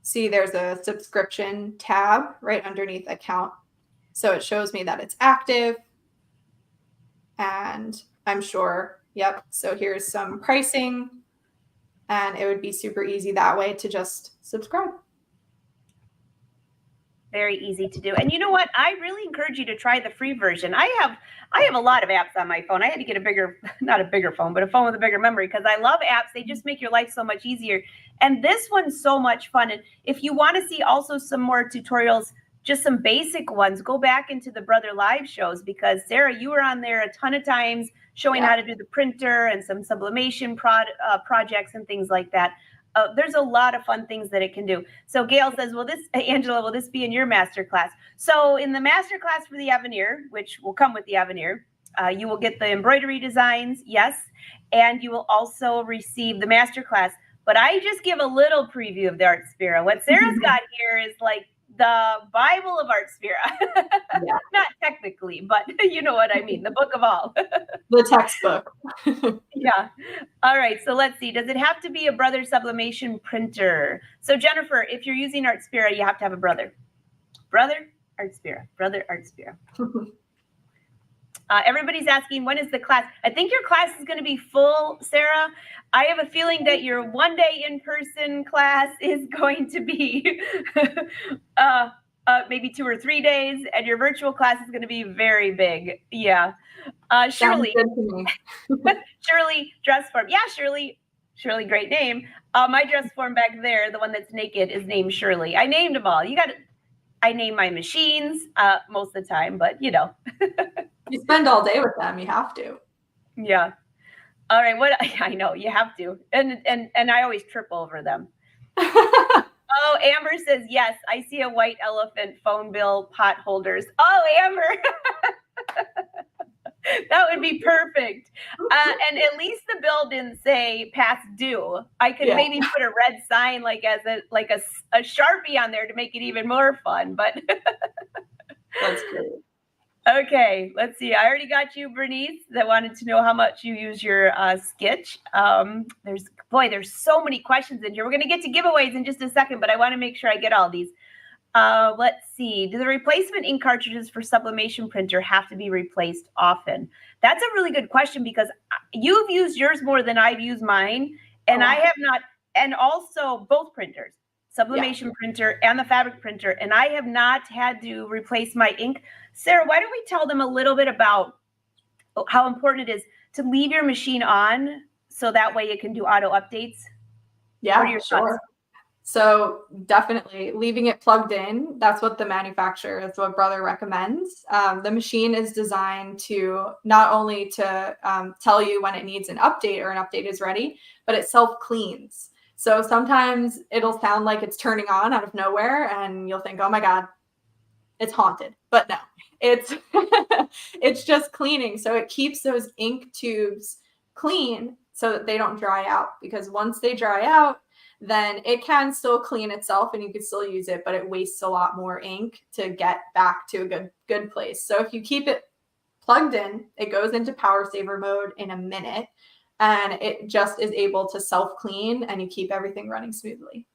see there's a subscription tab right underneath account. So it shows me that it's active. And I'm sure, yep. So here's some pricing. And it would be super easy that way to just subscribe. Very easy to do. And you know what? I really encourage you to try the free version. I have a lot of apps on my phone. I had to get not a bigger phone, but a phone with a bigger memory because I love apps. They just make your life so much easier. And this one's so much fun. And if you want to see also some more tutorials, just some basic ones, go back into the Brother Live shows, because Sara, you were on there a ton of times showing how to do the printer and some sublimation projects and things like that. There's a lot of fun things that it can do. So Gail says, Angela, will this be in your masterclass? So in the masterclass for the Avenir, which will come with the Avenir, you will get the embroidery designs, yes, and you will also receive the masterclass. But I just give a little preview of the Artspira. What Sara's got here is like the Bible of Artspira. Not technically, but you know what I mean, the book of all. The textbook. Yeah. All right. So let's see. Does it have to be a Brother sublimation printer? So Jennifer, if you're using Artspira, you have to have a Brother. Brother Artspira. Brother Artspira. Everybody's asking, when is the class? I think your class is going to be full, Sara. I have a feeling that your one-day in-person class is going to be maybe 2 or 3 days, and your virtual class is going to be very big. Yeah. Shirley. Shirley dress form. Yeah, Shirley. Shirley, great name. My dress form back there, the one that's naked, is named Shirley. I named them all. I name my machines most of the time, but you know. You spend all day with them. You have to. Yeah. All right. What I know you have to, and I always trip over them. Oh, Amber says yes. I see a white elephant phone bill pot holders. Oh, Amber. That would be perfect. And at least the bill didn't say past due. I could maybe put a red sign like a Sharpie on there to make it even more fun. But that's great. Okay, let's see. I already got you, Bernice, that wanted to know how much you use your sketch. There's so many questions in here. We're going to get to giveaways in just a second, but I want to make sure I get all these. Let's see. Do the replacement ink cartridges for sublimation printer have to be replaced often? That's a really good question, because you've used yours more than I've used mine, and I have not. And also both printers, sublimation printer and the fabric printer, and I have not had to replace my ink. Sara, why don't we tell them a little bit about how important it is to leave your machine on so that way it can do auto updates? Yeah, sure. So definitely leaving it plugged in. That's what the manufacturer, that's what Brother recommends. The machine is designed to not only to tell you when it needs an update or an update is ready, but it self-cleans. So sometimes it'll sound like it's turning on out of nowhere and you'll think, oh my God, it's haunted. But no, it's just cleaning. So it keeps those ink tubes clean so that they don't dry out, because once they dry out, then it can still clean itself and you can still use it, but it wastes a lot more ink to get back to a good place. So if you keep it plugged in, it goes into power saver mode in a minute, and it just is able to self-clean and you keep everything running smoothly.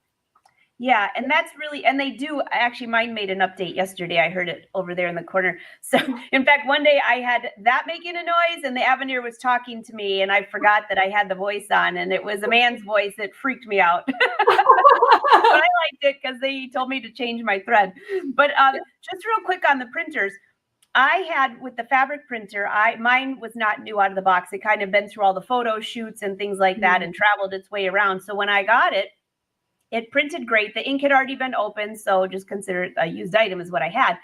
Yeah, and that's really, and they do, actually mine made an update yesterday. I heard it over there in the corner. So in fact, one day I had that making a noise and the Avenir was talking to me and I forgot that I had the voice on, and it was a man's voice that freaked me out. But I liked it because they told me to change my thread. But just real quick on the printers, I had with the fabric printer, mine was not new out of the box. It kind of been through all the photo shoots and things like that and traveled its way around. So when I got it, it printed great. The ink had already been opened, so just consider it a used item is what I had.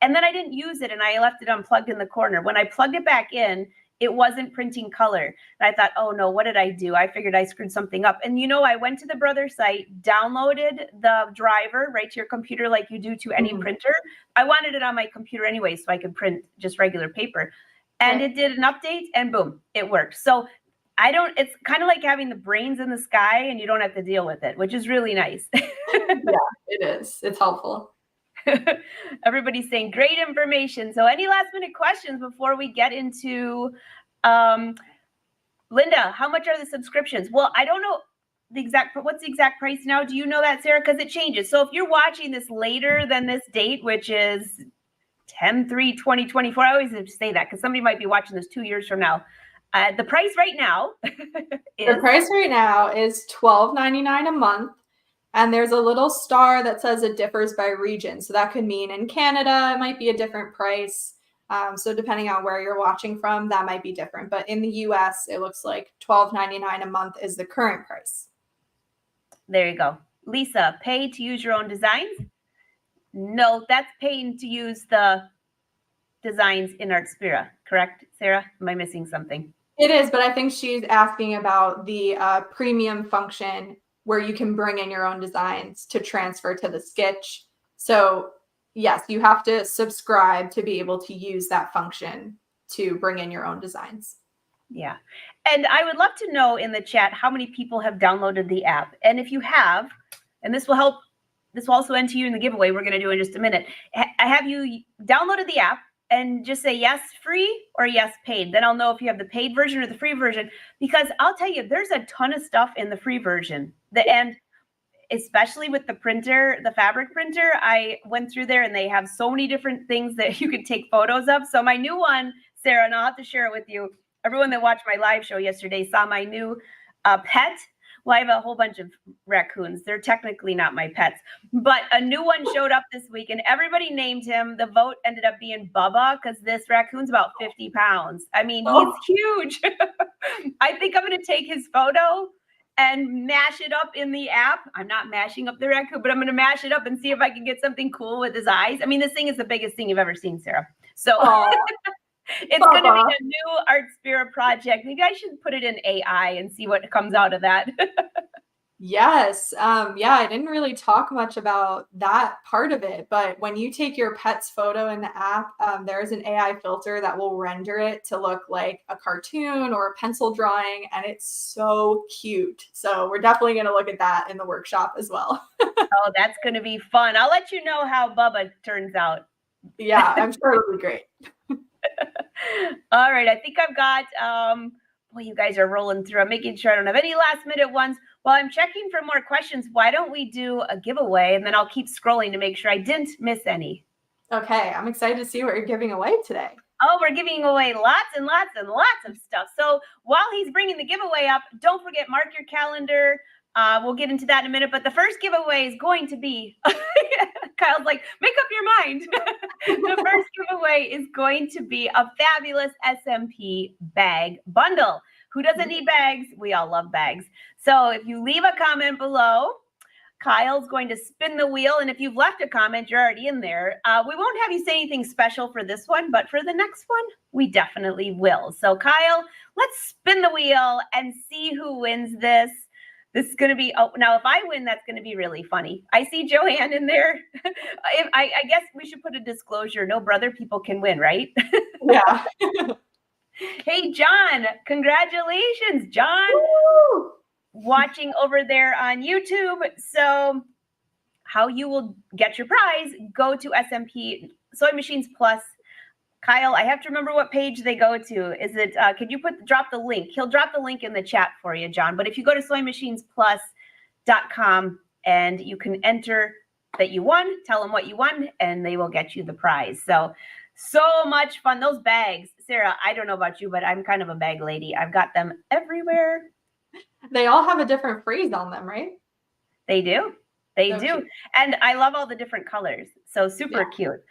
And then I didn't use it, and I left it unplugged in the corner. When I plugged it back in, it wasn't printing color. And I thought, oh no, what did I do? I figured I screwed something up. And I went to the Brother site, downloaded the driver right to your computer like you do to any printer. I wanted it on my computer anyway, so I could print just regular paper. And it did an update, and boom, it worked. So it's kind of like having the brains in the sky and you don't have to deal with it, which is really nice. Yeah, it is. It's helpful. Everybody's saying great information. So any last minute questions before we get into, Linda, how much are the subscriptions? Well, I don't know what's the exact price now? Do you know that, Sara? Because it changes. So if you're watching this later than this date, which is 10/3/2024, I always have to say that because somebody might be watching this 2 years from now. The price right now is $12.99 a month. And there's a little star that says it differs by region. So that could mean in Canada, it might be a different price. So depending on where you're watching from, that might be different. But in the US, it looks like $12.99 a month is the current price. There you go. Lisa, pay to use your own designs? No, that's paying to use the designs in Artspira, correct, Sarah? Am I missing something? It is, but I think she's asking about the premium function where you can bring in your own designs to transfer to the sketch. So yes, you have to subscribe to be able to use that function to bring in your own designs. Yeah. And I would love to know in the chat how many people have downloaded the app. And if you have, and this will help, this will also enter you in the giveaway we're going to do in just a minute. Have you downloaded the app and just say yes, free or yes, paid? Then I'll know if you have the paid version or the free version, because I'll tell you, there's a ton of stuff in the free version. And especially with the printer, the fabric printer, I went through there and they have so many different things that you could take photos of. So my new one, Sarah, and I'll have to share it with you. Everyone that watched my live show yesterday saw my new pet. Well, I have a whole bunch of raccoons. They're technically not my pets, but a new one showed up this week and everybody named him. The vote ended up being Bubba because this raccoon's about 50 pounds. I mean, he's huge. I think I'm going to take his photo and mash it up in the app. I'm not mashing up the raccoon, but I'm going to mash it up and see if I can get something cool with his eyes. I mean, this thing is the biggest thing you've ever seen, Sarah. So it's going to be a new Artspira project. Maybe I should put it in AI and see what comes out of that. Yes. Yeah, I didn't really talk much about that part of it, but when you take your pet's photo in the app, there's an AI filter that will render it to look like a cartoon or a pencil drawing, and it's so cute. So we're definitely going to look at that in the workshop as well. Oh, that's going to be fun. I'll let you know how Bubba turns out. Yeah, I'm sure it'll be great. All right. I think I've got, boy, you guys are rolling through. I'm making sure I don't have any last minute ones. While I'm checking for more questions, why don't we do a giveaway? And then I'll keep scrolling to make sure I didn't miss any. Okay. I'm excited to see what you're giving away today. Oh, we're giving away lots and lots and lots of stuff. So while he's bringing the giveaway up, don't forget, mark your calendar. We'll get into that in a minute, but the first giveaway is going to be, Kyle's like, make up your mind. The first giveaway is going to be a fabulous SMP bag bundle. Who doesn't need bags? We all love bags. So if you leave a comment below, Kyle's going to spin the wheel. And if you've left a comment, you're already in there. We won't have you say anything special for this one, but for the next one, we definitely will. So Kyle, let's spin the wheel and see who wins this. This is going to be, oh, now if I win, that's going to be really funny. I see Joanne in there. I guess we should put a disclosure. No brother people can win, right? Yeah. Hey, John, congratulations, John. Woo! Watching over there on YouTube. So how you will get your prize, go to SMP Sewing Machines Plus. Kyle, I have to remember what page they go to. Is it, could you drop the link? He'll drop the link in the chat for you, John. But if you go to SewingMachinesPlus.com and you can enter that you won, tell them what you won, and they will get you the prize. So much fun. Those bags, Sarah, I don't know about you, but I'm kind of a bag lady. I've got them everywhere. They all have a different phrase on them, right? They do. They do. Cute. And I love all the different colors. So super cute.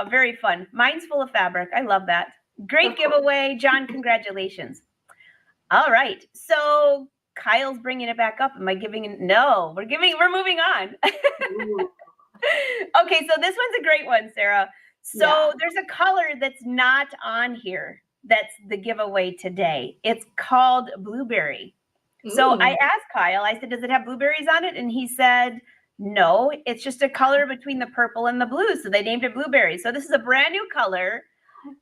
Very fun. Mine's full of fabric. I love that. Great giveaway. John, congratulations. All right. So Kyle's bringing it back up. Am I giving it? No, we're moving on. Okay. So this one's a great one, Sarah. So there's a color that's not on here. That's the giveaway today. It's called blueberry. So I asked Kyle, I said, does it have blueberries on it? And he said, no, it's just a color between the purple and the blue. So they named it blueberry. So this is a brand new color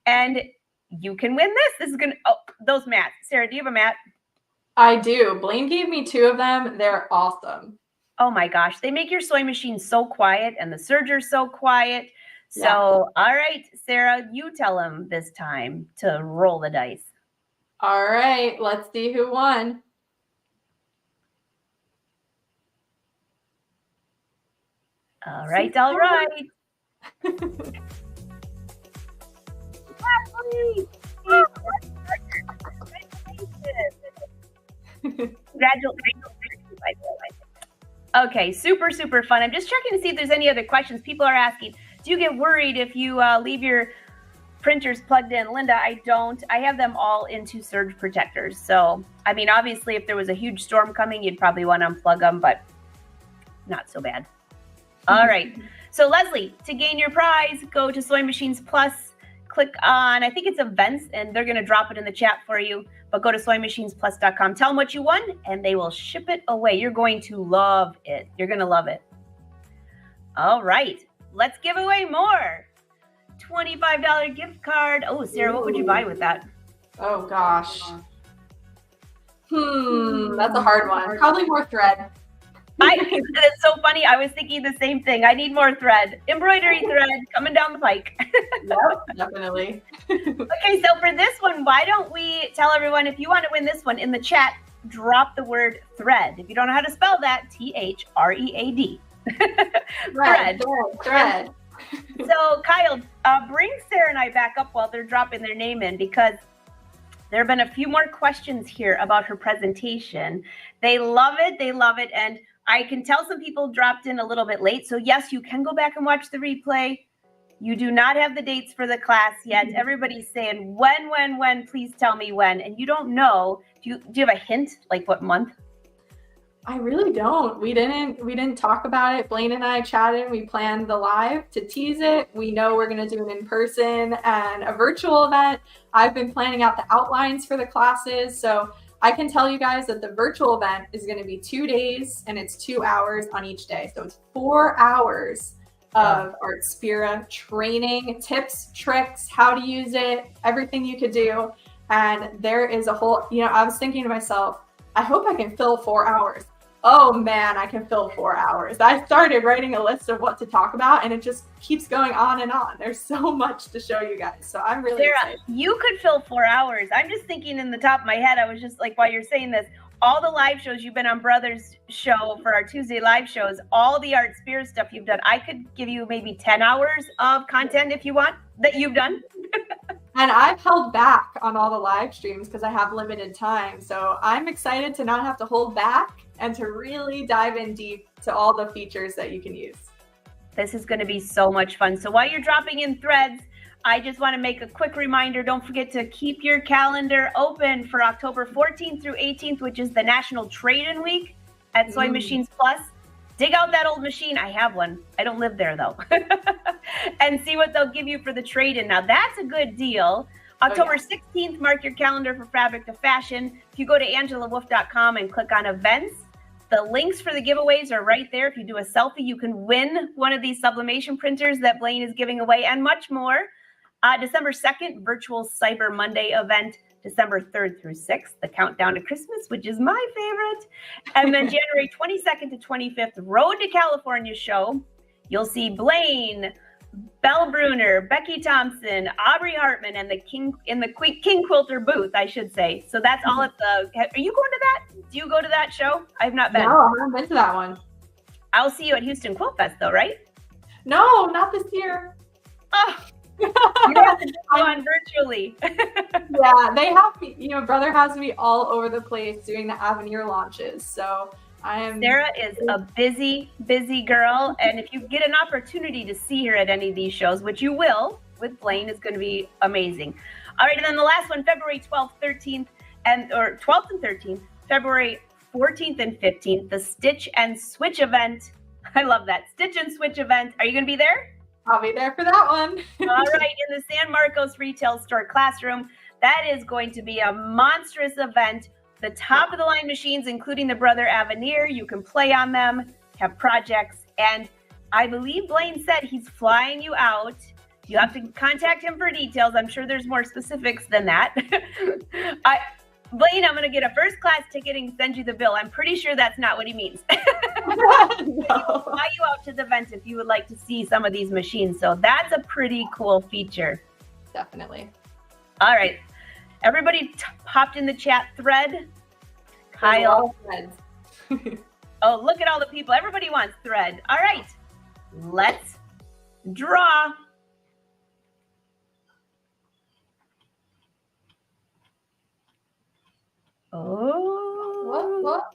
and you can win this. This is going to, oh, those mats. Sarah, do you have a mat? I do. Blaine gave me 2 of them. They're awesome. Oh my gosh. They make your sewing machine so quiet and the serger so quiet. So, all right, Sarah, you tell him this time to roll the dice. All right. Let's see who won. All right. All right. Congratulations. Okay, super, super fun. I'm just checking to see if there's any other questions. People are asking, do you get worried if you leave your printers plugged in? Linda, I don't. I have them all into surge protectors. So, I mean, obviously, if there was a huge storm coming, you'd probably want to unplug them, but not so bad. All right. So Leslie, to gain your prize, go to Sewing Machines Plus, click on, I think it's events, and they're going to drop it in the chat for you. But go to SewingMachinesPlus.com, tell them what you won, and they will ship it away. You're going to love it. You're going to love it. All right. Let's give away more. $25 gift card. Oh, Sarah, what would you buy with that? Oh, gosh. That's a hard one. Probably more thread. It's so funny. I was thinking the same thing. I need more thread. Embroidery thread coming down the pike. Yep, definitely. Okay, so for this one, why don't we tell everyone, if you want to win this one, in the chat, drop the word thread. If you don't know how to spell that, THREAD. Thread. So Kyle, bring Sarah and I back up while they're dropping their name in, because there have been a few more questions here about her presentation. They love it. They love it. And I can tell some people dropped in a little bit late. So yes, you can go back and watch the replay. You do not have the dates for the class yet. Everybody's saying, when, please tell me when. And you don't know. Do you have a hint, like what month? I really don't. We didn't talk about it. Blaine and I chatted. We planned the live to tease it. We know we're going to do an in-person and a virtual event. I've been planning out the outlines for the classes. So I can tell you guys that the virtual event is going to be 2 days and it's 2 hours on each day. So it's 4 hours of Artspira training, tips, tricks, how to use it, everything you could do. And there is a whole, I was thinking to myself, I hope I can fill 4 hours. Oh man, I can fill 4 hours. I started writing a list of what to talk about and it just keeps going on and on. There's so much to show you guys. So I'm really excited. You could fill 4 hours. I'm just thinking in the top of my head, I was just like, while you're saying this, all the live shows you've been on Brother's show for our Tuesday live shows, all the Artspira stuff you've done, I could give you maybe 10 hours of content if you want that you've done. And I've held back on all the live streams because I have limited time. So I'm excited to not have to hold back and to really dive in deep to all the features that you can use. This is going to be so much fun. So while you're dropping in threads, I just want to make a quick reminder. Don't forget to keep your calendar open for October 14th through 18th, which is the National Trade-In Week at Sewing Machines Plus. Dig out that old machine. I have one. I don't live there though. And see what they'll give you for the trade-in. Now that's a good deal. October 16th, mark your calendar for Fabric to Fashion. If you go to angelawolf.com and click on events, the links for the giveaways are right there. If you do a selfie, you can win one of these sublimation printers that Blaine is giving away and much more. December 2nd, virtual Cyber Monday event. December 3rd through 6th, the countdown to Christmas, which is my favorite. And then January 22nd to 25th, Road to California show. You'll see Blaine, Belle Bruner, Becky Thompson, Aubrey Hartman, and the King Quilter booth, I should say. So that's all at the. Are you going to that? Do you go to that show? I've not been. No, I haven't been to that one. I'll see you at Houston Quilt Fest, though, right? No, not this year. Oh. You have to go on virtually. Yeah, they have me, Brother has me all over the place doing the Avenir launches. So Sarah is a busy girl. And if you get an opportunity to see her at any of these shows, which you will with Blaine, is going to be amazing. All right. And then the last one, February 12th, 13th, or 12th and 13th, February 14th and 15th, the Stitch and Switch event. I love that. Stitch and Switch event. Are you going to be there? I'll be there for that one. All right, in the San Marcos Retail Store classroom. That is going to be a monstrous event. The top of the line machines, including the Brother Avenir, you can play on them, have projects. And I believe Blaine said he's flying you out. You have to contact him for details. I'm sure there's more specifics than that. Blaine, I'm going to get a first class ticket and send you the bill. I'm pretty sure that's not what he means. No. He will fly you out to the event if you would like to see some of these machines. So that's a pretty cool feature. Definitely. All right. Everybody popped in the chat thread. Kyle. Oh, look at all the people. Everybody wants thread. All right. Let's draw. Oh. What?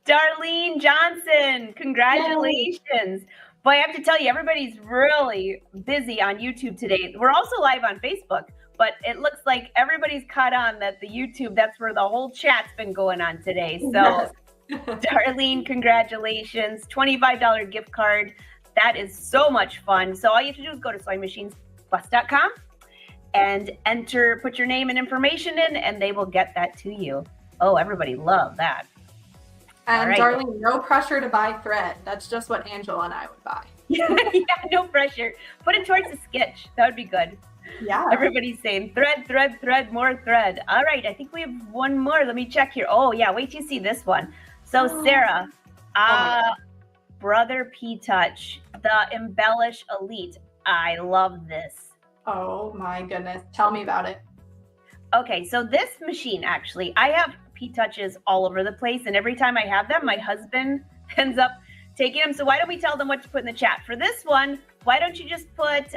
Darlene Johnson, congratulations. Yay. Boy, I have to tell you, everybody's really busy on YouTube today. We're also live on Facebook, but it looks like everybody's caught on that the YouTube, that's where the whole chat's been going on today. So Darlene, congratulations. $25 gift card. That is so much fun. So all you have to do is go to SewingMachinesPlus.com and put your name and information in, and they will get that to you. Oh, everybody loved that. And right. Darlene, no pressure to buy thread. That's just what Angela and I would buy. Yeah, no pressure. Put it towards the sketch. That would be good. Yeah. Everybody's saying thread, thread, thread, more thread. All right, I think we have one more. Let me check here. Oh, yeah, wait till you see this one. So, Sarah, Brother P-Touch, the Embellish Elite. I love this. Oh my goodness. Tell me about it. Okay, so this machine, actually, I have P-Touches all over the place, and every time I have them, my husband ends up taking them. So why don't we tell them what to put in the chat? For this one, why don't you just put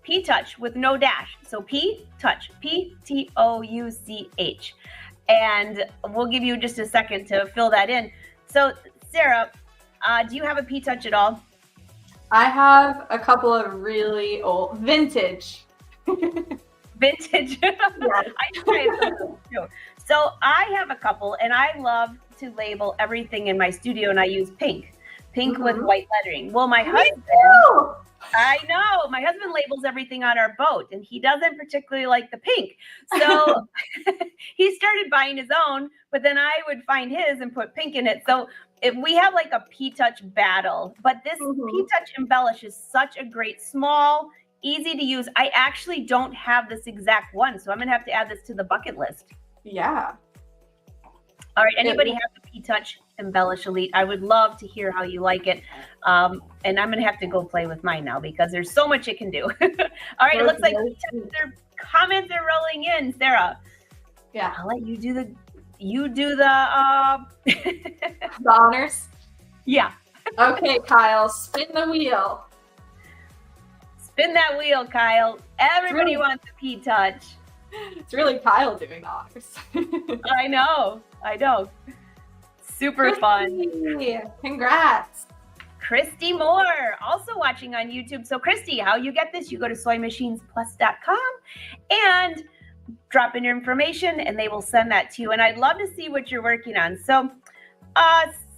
P-Touch with no dash. So P-Touch, P-T-O-U-C-H. And we'll give you just a second to fill that in. So Sarah, do you have a P-Touch at all? I have a couple of really old, vintage. Vintage? Yes. So I have a couple, and I love to label everything in my studio, and I use pink with white lettering. Well, my husband, I know, my husband labels everything on our boat, and he doesn't particularly like the pink. So he started buying his own, but then I would find his and put pink in it. So if we have like a P-Touch battle, but this P-Touch Embellish is such a great, small, easy to use. I actually don't have this exact one, so I'm gonna have to add this to the bucket list. Yeah. All right, anybody have the P-Touch Embellish Elite? I would love to hear how you like it. And I'm gonna have to go play with mine now because there's so much it can do. All right, it looks like their comments are rolling in. Sarah. Yeah. I'll let you do the the honors. Yeah. Okay, Kyle, spin the wheel. Spin that wheel, Kyle. Everybody wants a P-Touch. It's really Kyle doing the honors. I know. Super fun. Congrats. Christy Moore, also watching on YouTube. So Christy, how you get this? You go to SewingMachinesPlus.com and drop in your information, and they will send that to you. And I'd love to see what you're working on. So,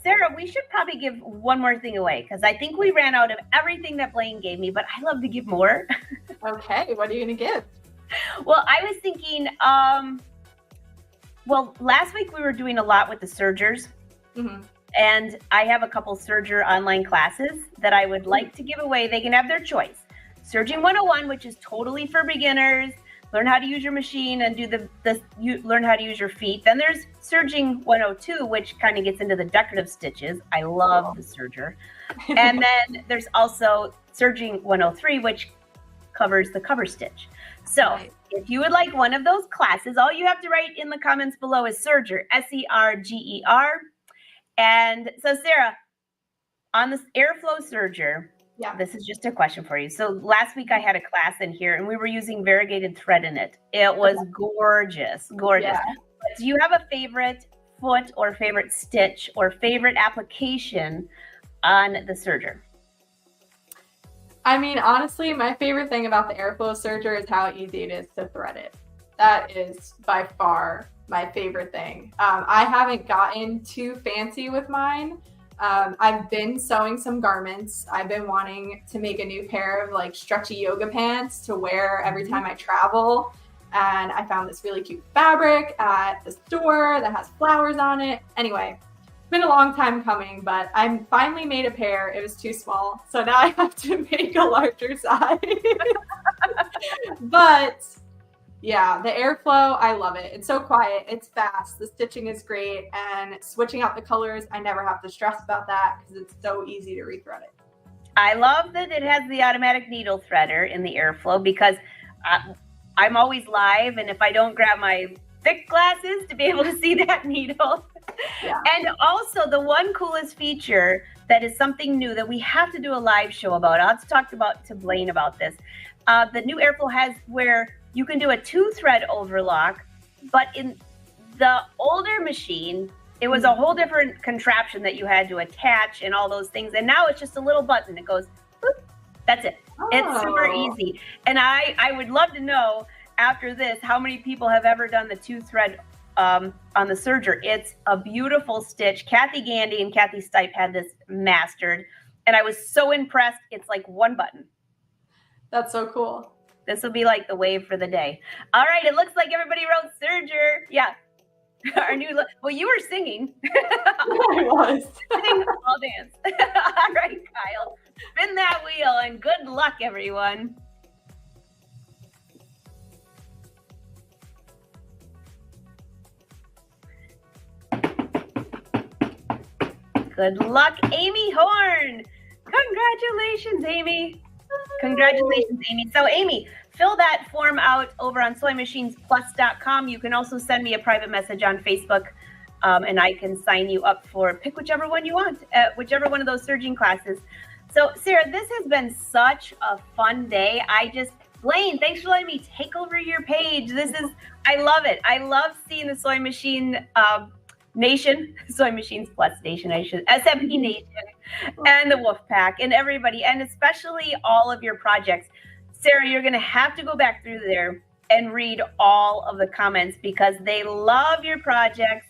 Sarah, we should probably give one more thing away because I think we ran out of everything that Blaine gave me, but I love to give more. Okay, what are you going to give? Well, I was thinking, well, last week we were doing a lot with the sergers, and I have a couple serger online classes that I would like to give away. They can have their choice. Serging 101, which is totally for beginners. Learn how to use your machine and do you learn how to use your feet. Then there's Serging 102, which kind of gets into the decorative stitches. I love the serger. And then there's also Serging 103, which covers the cover stitch. So if you would like one of those classes, all you have to write in the comments below is serger, S-E-R-G-E-R. And so Sarah, on this airflow serger, this is just a question for you. So last week I had a class in here and we were using variegated thread in it. It was gorgeous. Yeah. But do you have a favorite foot or favorite stitch or favorite application on the serger? I mean, honestly, my favorite thing about the airflow serger is how easy it is to thread it. That is by far my favorite thing. I haven't gotten too fancy with mine. I've been sewing some garments. I've been wanting to make a new pair of like stretchy yoga pants to wear every time I travel. And I found this really cute fabric at the store that has flowers on it. Anyway, it's been a long time coming, but I finally made a pair. It was too small. So now I have to make a larger size. But yeah, the airflow, I love it. It's so quiet. It's fast. The stitching is great. And switching out the colors, I never have to stress about that because it's so easy to rethread it. I love that it has the automatic needle threader in the airflow because I'm always live. And if I don't grab my thick glasses to be able to see that needle. Yeah. And also the one coolest feature that is something new that we have to do a live show about. I'll talk to Blaine about this. The new airflow has where you can do a 2-thread overlock, but in the older machine, it was a whole different contraption that you had to attach and all those things. And now it's just a little button. It goes, boop, that's it. Oh. It's super easy. And I would love to know after this, how many people have ever done the 2-thread on the serger. It's a beautiful stitch. Kathy Gandy and Kathy Stipe had this mastered, and I was so impressed. It's like one button. That's so cool. This will be like the wave for the day. All right, it looks like everybody wrote serger. Yeah. Our new well, you were singing. I was. I'll dance. All right, Kyle. Spin that wheel and good luck, everyone. Good luck, Amy Horn. Congratulations, Amy. Congratulations, Amy. So, Amy, fill that form out over on SewingMachinesPlus.com. You can also send me a private message on Facebook, and I can sign you up for pick whichever one you want, whichever one of those serging classes. So, Sara, this has been such a fun day. Blaine, thanks for letting me take over your page. I love it. I love seeing the Sewing Machine Nation, Sewing Machines Plus Nation, SMP Nation, and the Wolf Pack, and everybody, and especially all of your projects. Sara, you're going to have to go back through there and read all of the comments because they love your projects.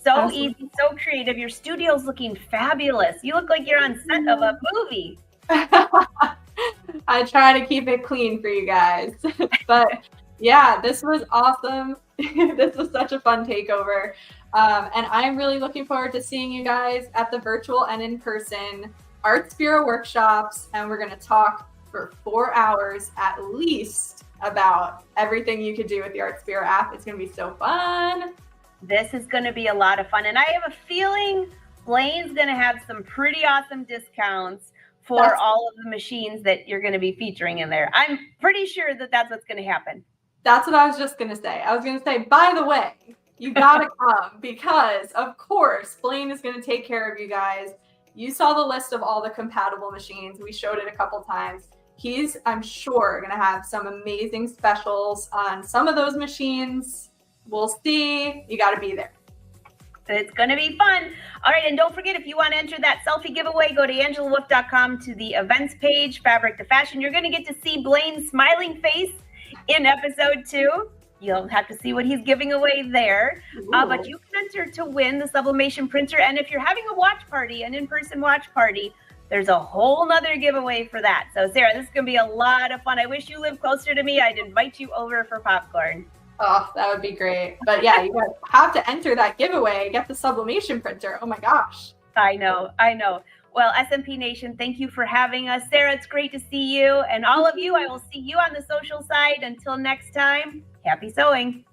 So Absolutely. Easy, so creative. Your studio's looking fabulous. You look like you're on set of a movie. I try to keep it clean for you guys. But yeah, this was awesome. This was such a fun takeover. And I'm really looking forward to seeing you guys at the virtual and in-person Artspira workshops. And we're going to talk for 4 hours at least about everything you could do with the Artspira app. It's going to be so fun. This is going to be a lot of fun. And I have a feeling Blaine's going to have some pretty awesome discounts for all of the machines that you're going to be featuring in there. I'm pretty sure that that's what's going to happen. That's what I was just going to say. I was going to say, by the way, you got to come because, of course, Blaine is going to take care of you guys. You saw the list of all the compatible machines. We showed it a couple times. He's, I'm sure, going to have some amazing specials on some of those machines. We'll see. You got to be there. It's going to be fun. All right. And don't forget, if you want to enter that selfie giveaway, go to AngelaWolf.com to the events page, Fabric to Fashion. You're going to get to see Blaine's smiling face in episode 2. You'll have to see what he's giving away there. But you can enter to win the sublimation printer. And if you're having a watch party, an in-person watch party, there's a whole nother giveaway for that. So, Sara, this is going to be a lot of fun. I wish you lived closer to me. I'd invite you over for popcorn. Oh, that would be great. But yeah, you guys have to enter that giveaway. Get the sublimation printer. Oh my gosh. I know. Well, SMP Nation, thank you for having us. Sara, it's great to see you. And all of you, I will see you on the social side. Until next time, happy sewing.